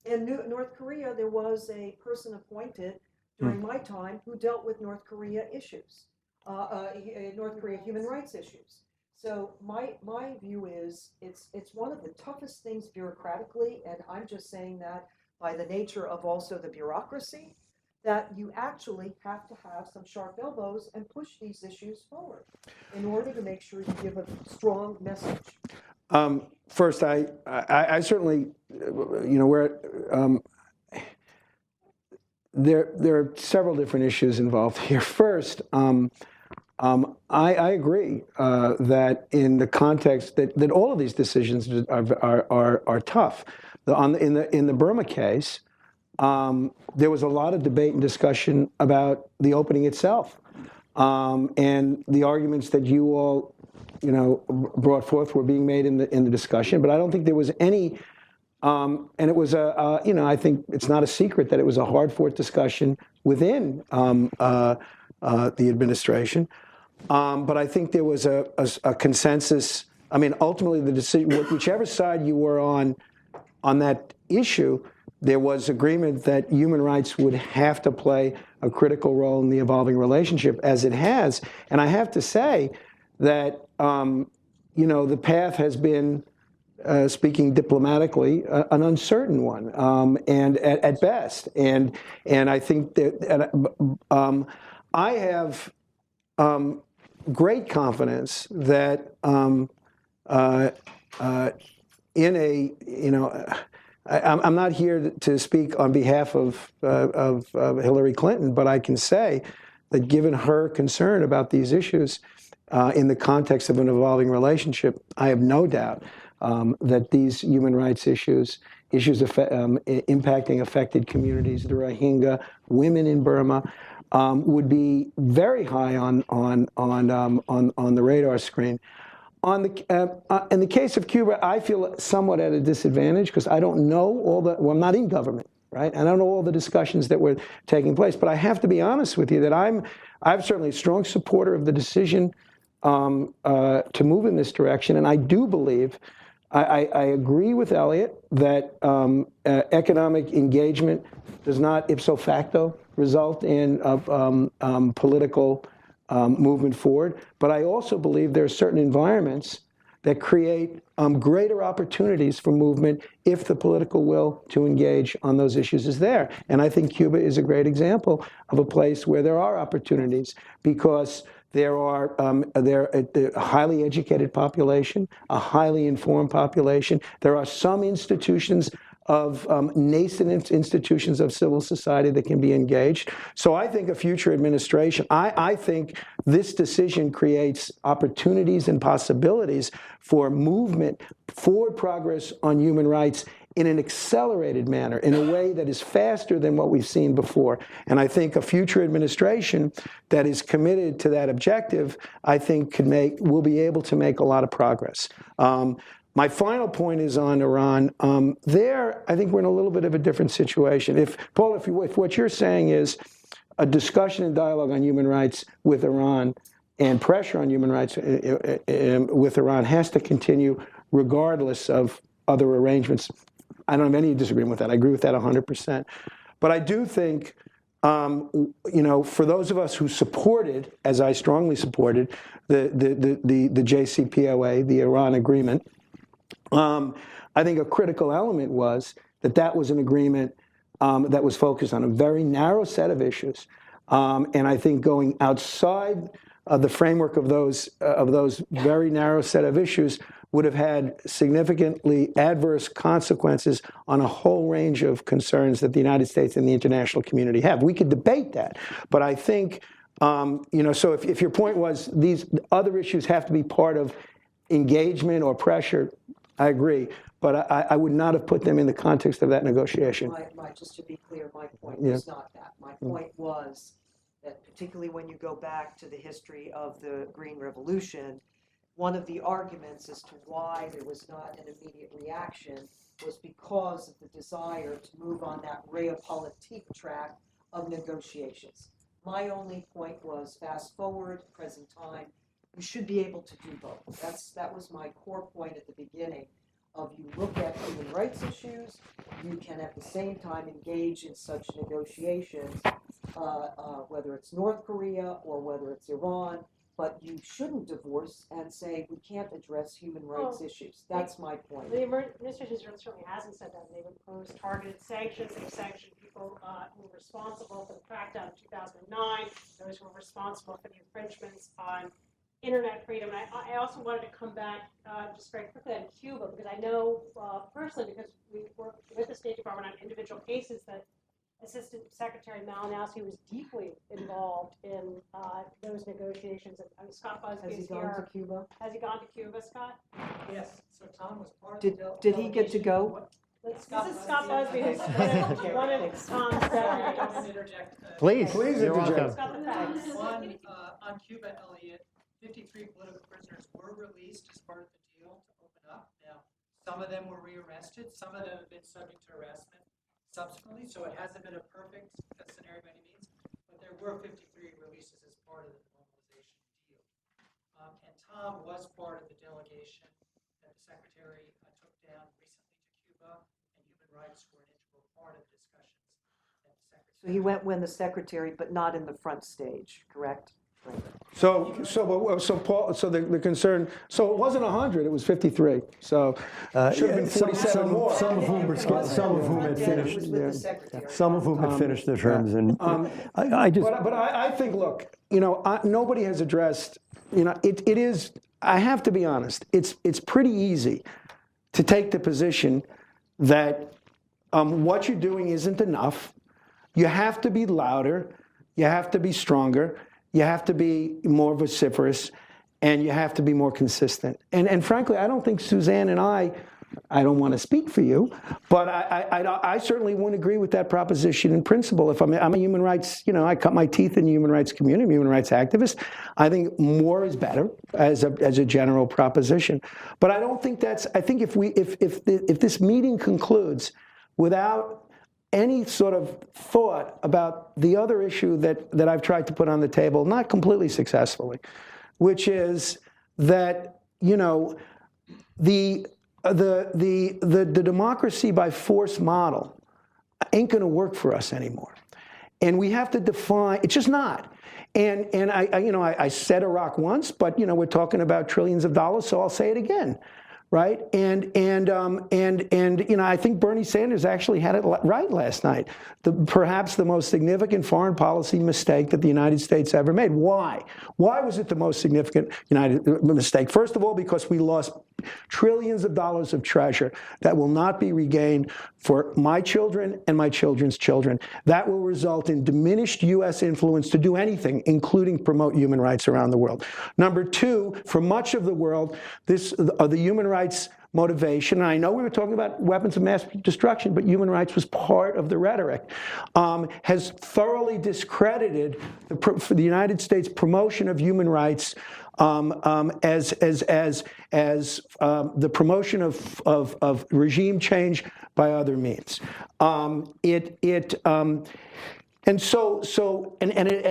In North Korea, there was a person appointed during my time who dealt with North Korea issues, North Korea human rights issues. So my view is it's one of the toughest things bureaucratically, and I'm just saying that by the nature of also the bureaucracy, that you actually have to have some sharp elbows and push these issues forward in order to make sure you give a strong message. First, I certainly, there are several different issues involved here. First, I agree that in the context that all of these decisions are tough. In the Burma case, there was a lot of debate and discussion about the opening itself, and the arguments that you all brought forth were being made in the discussion. But I don't think there was any. And it was I think it's not a secret that it was a hard-fought discussion within the administration. But I think there was a consensus. I mean, ultimately, the decision, whichever side you were on that issue, there was agreement that human rights would have to play a critical role in the evolving relationship, as it has. And I have to say that the path has been, speaking diplomatically, an uncertain one, and at best. And I think that I have great confidence that I'm not here to speak on behalf of Hillary Clinton, but I can say that given her concern about these issues in the context of an evolving relationship, I have no doubt that these human rights issues impacting affected communities, the Rohingya, women in Burma, would be very high on the radar screen. In the case of Cuba, I feel somewhat at a disadvantage because I don't know I'm not in government, right? I don't know all the discussions that were taking place. But I have to be honest with you that I'm certainly a strong supporter of the decision to move in this direction. And I do believe, I agree with Elliot that economic engagement does not ipso facto result in political movement forward. But I also believe there are certain environments that create greater opportunities for movement if the political will to engage on those issues is there. And I think Cuba is a great example of a place where there are opportunities, because there are a highly educated population, a highly informed population. There are some institutions of nascent institutions of civil society that can be engaged. So I think a future administration, I think this decision creates opportunities and possibilities for movement, forward progress on human rights in an accelerated manner, in a way that is faster than what we've seen before. And I think a future administration that is committed to that objective, I think will be able to make a lot of progress. My final point is on Iran. There, I think we're in a little bit of a different situation. Paul, if what you're saying is a discussion and dialogue on human rights with Iran and pressure on human rights with Iran has to continue regardless of other arrangements, I don't have any disagreement with that. I agree with that 100%. But I do think, for those of us who supported, as I strongly supported, the JCPOA, the Iran agreement, I think a critical element was that was an agreement that was focused on a very narrow set of issues. And I think going outside the framework of those very narrow set of issues would have had significantly adverse consequences on a whole range of concerns that the United States and the international community have. We could debate that, but I think, so if your point was these other issues have to be part of engagement or pressure, I agree, but I would not have put them in the context of that negotiation. Just to be clear, my point was not that. My point was that particularly when you go back to the history of the Green Revolution, one of the arguments as to why there was not an immediate reaction was because of the desire to move on that realpolitik track of negotiations. My only point was fast forward, present time, you should be able to do both. That was my core point at the beginning of you look at human rights issues, you can at the same time engage in such negotiations, whether it's North Korea or whether it's Iran, but you shouldn't divorce and say we can't address human rights issues. That's my point. The administration certainly hasn't said that. They've imposed targeted sanctions. They've sanctioned people who were responsible for the crackdown in 2009, those who were responsible for the infringements on internet freedom. And I also wanted to come back just very quickly on Cuba, because I know personally, because we worked with the State Department on individual cases, that Assistant Secretary Malinowski was deeply involved in those negotiations. And Scott Busby Has he is gone here. to Cuba? Has he gone to Cuba, Scott? Yes, so Tom was part of the Did he get to go? This is Scott Busby, who's one of Tom's secretaries. Interject. Please, Please you're interject. welcome. Scott the facts. One, on Cuba, Elliot, 53 political prisoners were released as part of the deal to open up. Now, some of them were rearrested, some of them have been subject to harassment subsequently, so it hasn't been a perfect scenario by any means, but there were 53 releases as part of the normalization deal. And Tom was part of the delegation that the Secretary took down recently to Cuba, and human rights were an integral part of the discussions that the Secretary. So he went when the Secretary, but not in the front stage, correct? Right. So Paul, so the concern, so it wasn't 100, it was 53. So should have been 47 more. Some of whom had finished. It was with the Secretary. Some of whom had finished their terms, and I just. But I think, look, nobody has addressed, it is, I have to be honest, it's pretty easy to take the position that what you're doing isn't enough. You have to be louder, you have to be stronger, you have to be more vociferous, and you have to be more consistent. And frankly, I don't think Suzanne and I don't want to speak for you, but I certainly wouldn't agree with that proposition in principle. If I'm a human rights, I cut my teeth in the human rights community, I'm a human rights activist. I think more is better as a general proposition. But I don't think I think if this meeting concludes without any sort of thought about the other issue that I've tried to put on the table, not completely successfully, which is that, you know, the democracy by force model ain't going to work for us anymore. And we have to define, it's just not. And I said Iraq once, but, you know, we're talking about trillions of dollars, so I'll say it again. Right, and you know, I think Bernie Sanders actually had it right last night. Perhaps the most significant foreign policy mistake that the United States ever made. Why? Why was it the most significant mistake? First of all, because we lost trillions of dollars of treasure that will not be regained for my children and my children's children. That will result in diminished U.S. influence to do anything, including promote human rights around the world. Number two, for much of the world, the human rights motivation, and I know we were talking about weapons of mass destruction, but human rights was part of the rhetoric, has thoroughly discredited the United States promotion of human rights as the promotion of regime change by other means. And it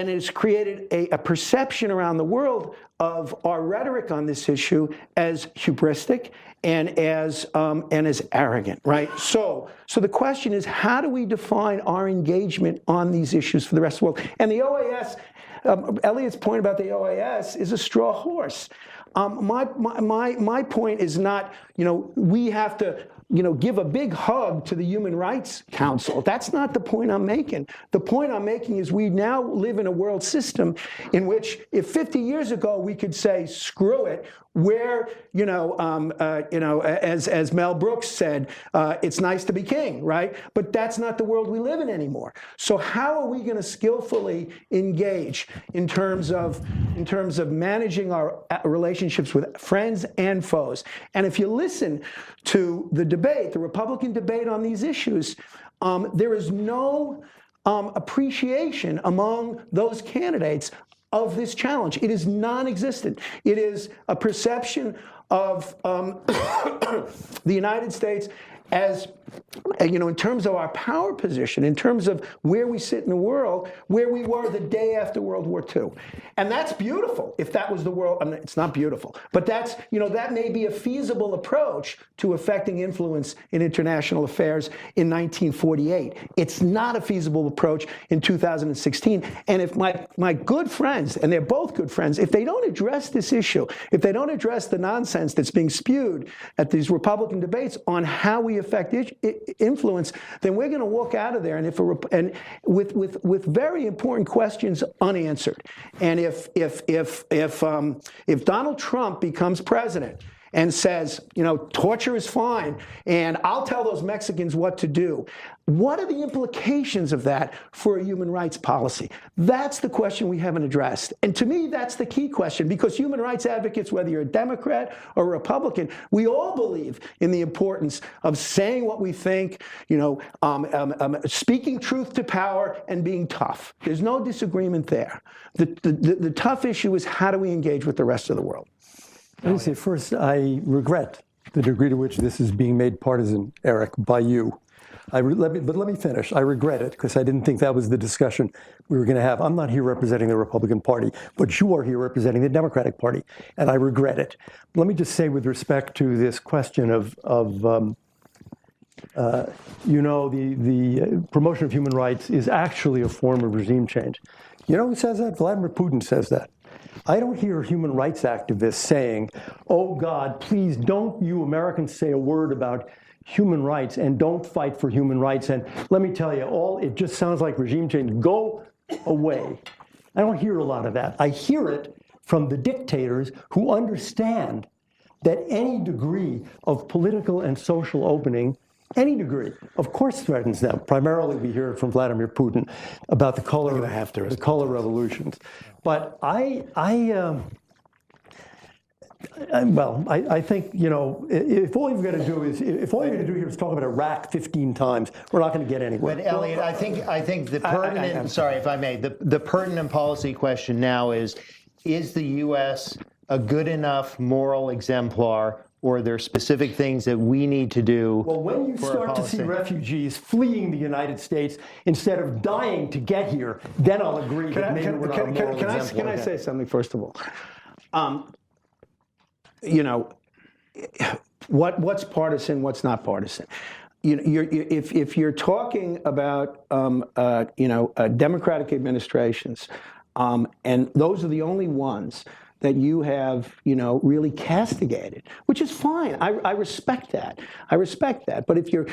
has created a perception around the world of our rhetoric on this issue as hubristic and as arrogant, right? So the question is, how do we define our engagement on these issues for the rest of the world? And the OAS, Elliot's point about the OAS is a straw horse. My point is not, you know, we have to, you know, give a big hug to the Human Rights Council. That's not the point I'm making. The point I'm making is we now live in a world system in which, if 50 years ago we could say, screw it, where, as Mel Brooks said, it's nice to be king, right? But that's not the world we live in anymore. So how are we going to skillfully engage in terms of managing our relationships with friends and foes? And if you listen to the debate, the Republican debate on these issues, there is no appreciation among those candidates of this challenge. It is non-existent. It is a perception of the United States as, you know, in terms of our power position, in terms of where we sit in the world, where we were the day after World War II. And that's beautiful, if that was the world. I mean, it's not beautiful, but that's, you know, that may be a feasible approach to affecting influence in international affairs in 1948. It's not a feasible approach in 2016. And if my good friends, and they're both good friends, if they don't address this issue, if they don't address the nonsense that's being spewed at these Republican debates on how we affect influence, then we're going to walk out of there and with very important questions unanswered. And if Donald Trump becomes president and says, you know, torture is fine, and I'll tell those Mexicans what to do, what are the implications of that for a human rights policy? That's the question we haven't addressed. And to me, that's the key question, because human rights advocates, whether you're a Democrat or a Republican, we all believe in the importance of saying what we think, you know, speaking truth to power and being tough. There's no disagreement there. The tough issue is, how do we engage with the rest of the world? Let me say first, I regret the degree to which this is being made partisan, Eric, by you. But let me finish. I regret it, because I didn't think that was the discussion we were going to have. I'm not here representing the Republican Party, but you are here representing the Democratic Party, and I regret it. Let me just say, with respect to this question of you know, the promotion of human rights is actually a form of regime change. You know who says that? Vladimir Putin says that. I don't hear human rights activists saying, oh God, please don't you Americans say a word about human rights and don't fight for human rights. And let me tell you, it just sounds like regime change. Go away. I don't hear a lot of that. I hear it from the dictators who understand that any degree of political and social opening, any degree, of course, threatens them. Primarily, we hear it from Vladimir Putin about the color revolutions. But I think, you know, if all you've got to do is, here is talk about Iraq 15 times, we're not going to get anywhere. But Elliot, I think the pertinent, sorry if I may, the pertinent policy question now is the U.S. a good enough moral exemplar, or are there specific things that we need to do? Well, when you start to see refugees fleeing the United States instead of dying to get here, then I'll agree that maybe we're not a moral exemplar. Can I say something, first of all? You know, what's partisan, what's not partisan. If you're talking about democratic administrations, and those are the only ones that you have really castigated, which is fine. I respect that. I respect that. But if you're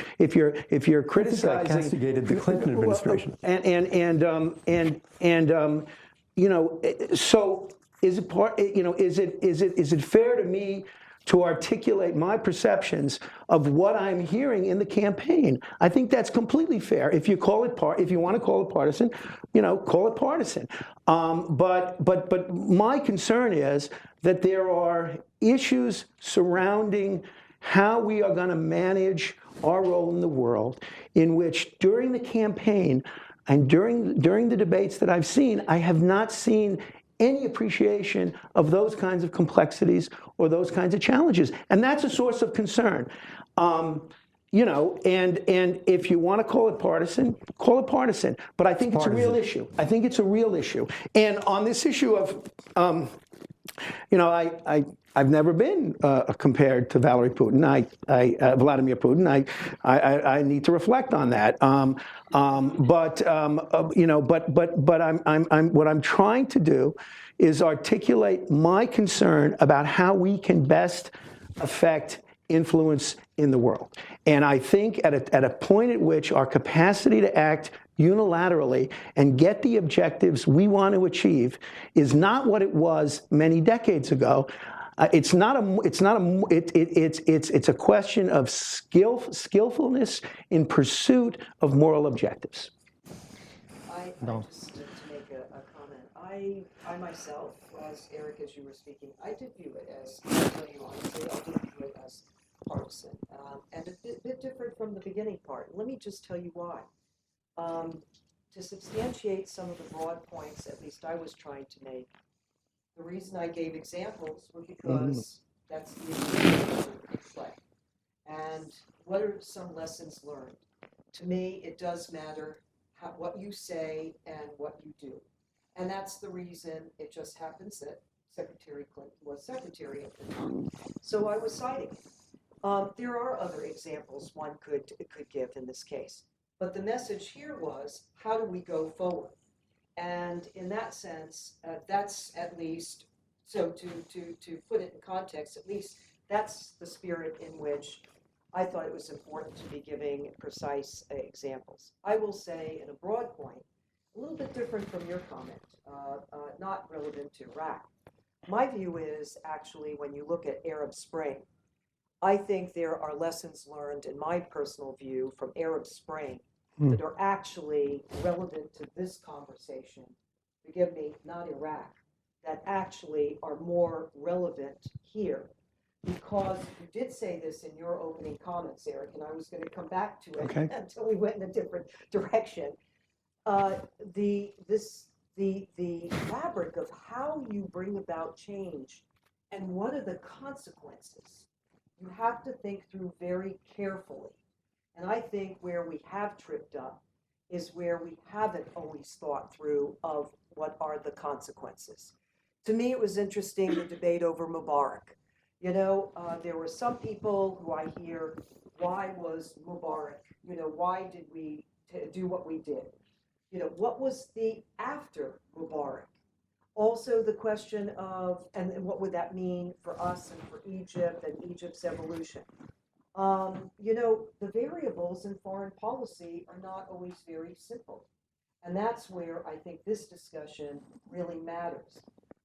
criticizing, castigated the Clinton administration. So is it part? Is it fair to me to articulate my perceptions of what I'm hearing in the campaign? I think that's completely fair. If you call it if you want to call it partisan, call it partisan. But my concern is that there are issues surrounding how we are going to manage our role in the world, in which during the campaign and during the debates that I've seen, I have not seen any appreciation of those kinds of complexities or those kinds of challenges. And that's a source of concern. And if you want to call it partisan, call it partisan. But I think it's a real issue. I think it's a real issue. And on this issue of, I've never been compared to Vladimir Putin. I need to reflect on that. But what I'm trying to do is articulate my concern about how we can best affect influence in the world. And I think at a point at which our capacity to act unilaterally and get the objectives we want to achieve is not what it was many decades ago. It's a question of skillfulness in pursuit of moral objectives. Just to make a comment, I myself, as Eric, as you were speaking, I did view it as, honestly, I did view it as partisan, and a bit different from the beginning part. Let me just tell you why. To substantiate some of the broad points, at least I was trying to make, the reason I gave examples was because that's the example in play. And what are some lessons learned? To me, it does matter what you say and what you do. And that's the reason it just happens that Secretary Clinton was secretary at the time. So I was citing it. There are other examples one could give in this case. But the message here was, how do we go forward? And in that sense, that's at least, so to put it in context, at least that's the spirit in which I thought it was important to be giving precise examples. I will say, in a broad point, a little bit different from your comment, not relevant to Iraq. My view is actually, when you look at Arab Spring, I think there are lessons learned, in my personal view, from Arab Spring that are actually relevant to this conversation. Forgive me, not Iraq, that actually are more relevant here. Because you did say this in your opening comments, Eric, and I was going to come back to it until we went in a different direction. The fabric of how you bring about change and what are the consequences, you have to think through very carefully. And I think where we have tripped up is where we haven't always thought through of what are the consequences. To me, it was interesting, the debate over Mubarak. There were some people who I hear, why was Mubarak? Why did we do what we did? What was the after Mubarak? Also the question of, and what would that mean for us and for Egypt and Egypt's evolution? The variables in foreign policy are not always very simple. And that's where I think this discussion really matters.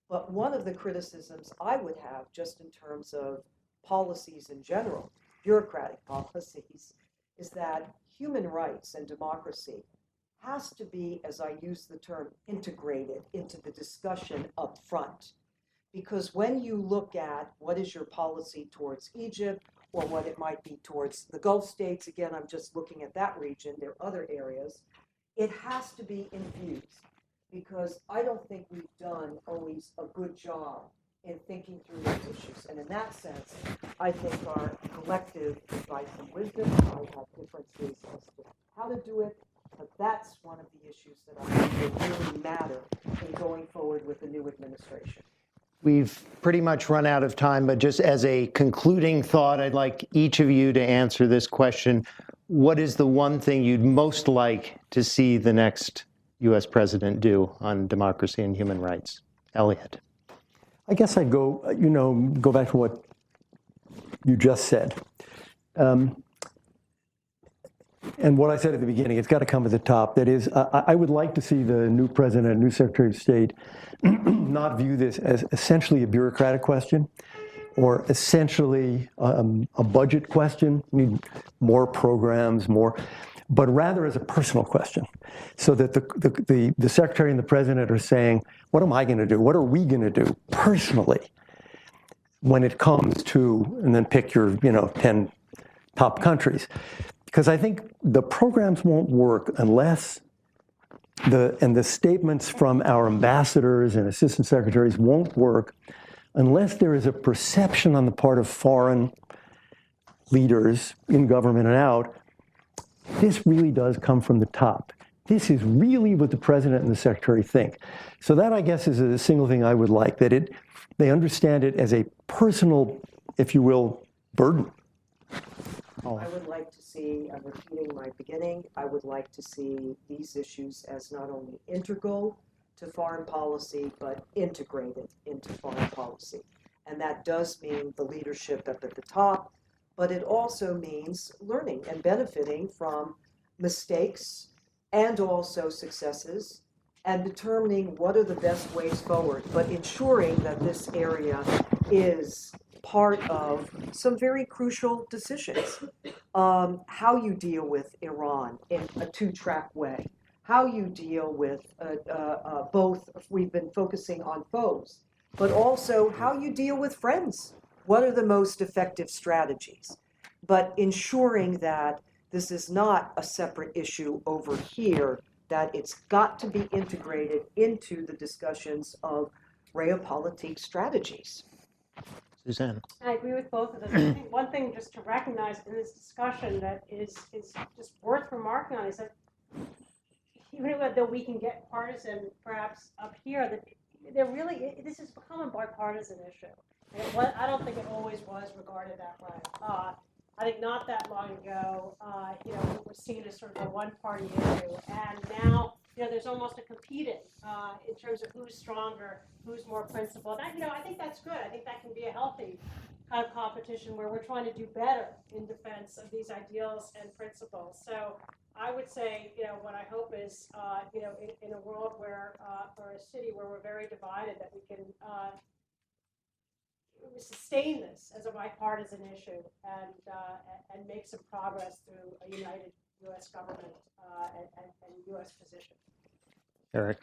But one of the criticisms I would have, just in terms of policies in general, bureaucratic policies, is that human rights and democracy has to be, as I use the term, integrated into the discussion up front. Because when you look at what is your policy towards Egypt, or what it might be towards the Gulf states, again, I'm just looking at that region, there are other areas, it has to be infused. Because I don't think we've done always a good job in thinking through those issues. And in that sense, I think our collective advice and wisdom might have differences as to how to do it, but that's one of the issues that I think will really matter in going forward with the new administration. We've pretty much run out of time, but just as a concluding thought, I'd like each of you to answer this question. What is the one thing you'd most like to see the next U.S. president do on democracy and human rights? Elliot. I guess I'd go back to what you just said. And what I said at the beginning, it's got to come at the top. That is, I would like to see the new president, new Secretary of State, not view this as essentially a bureaucratic question or essentially a budget question. We need more programs, but rather as a personal question, so that the Secretary and the President are saying, what am I going to do? What are we going to do personally when it comes to, and then pick your 10 top countries. Because I think the programs won't work unless the statements from our ambassadors and assistant secretaries won't work unless there is a perception on the part of foreign leaders in government and out, this really does come from the top. This is really what the president and the secretary think. So that, I guess, is a single thing I would like, that they understand it as a personal, if you will, burden. I would like to see, I'm repeating my beginning, I would like to see these issues as not only integral to foreign policy, but integrated into foreign policy. And that does mean the leadership up at the top, but it also means learning and benefiting from mistakes and also successes, and determining what are the best ways forward, but ensuring that this area is part of some very crucial decisions. How you deal with Iran in a two-track way, how you deal with both, we've been focusing on foes, but also how you deal with friends. What are the most effective strategies? But ensuring that this is not a separate issue over here, that it's got to be integrated into the discussions of realpolitik strategies. Suzanne. I agree with both of them. I think one thing just to recognize in this discussion that is just worth remarking on is that even though we can get partisan perhaps up here, that this has become a bipartisan issue. And I don't think it always was regarded that way. I think not that long ago, it was seen as sort of a one-party issue, and now, there's almost a competing in terms of who's stronger, who's more principled. And, I think that's good. I think that can be a healthy kind of competition where we're trying to do better in defense of these ideals and principles. So I would say, what I hope is, in a world where, or a city where we're very divided, that we can sustain this as a bipartisan issue and make some progress through a united U.S. government and U.S. position. Eric.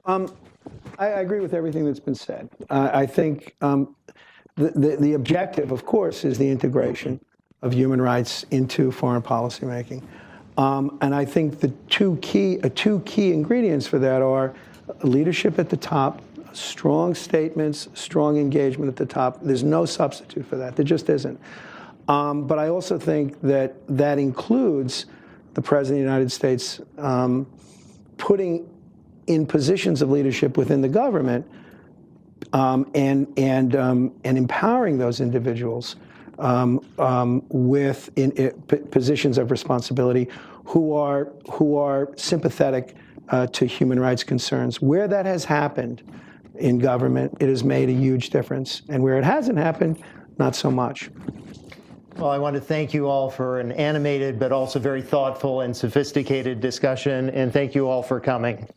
I agree with everything that's been said. I think the objective, of course, is the integration of human rights into foreign policy making. And I think the two key ingredients for that are leadership at the top, strong statements, strong engagement at the top. There's no substitute for that. There just isn't. But I also think that includes the President of the United States putting in positions of leadership within the government and empowering those individuals with positions of responsibility who are sympathetic to human rights concerns. Where that has happened in government, it has made a huge difference. And where it hasn't happened, not so much. Well, I want to thank you all for an animated but also very thoughtful and sophisticated discussion, and thank you all for coming.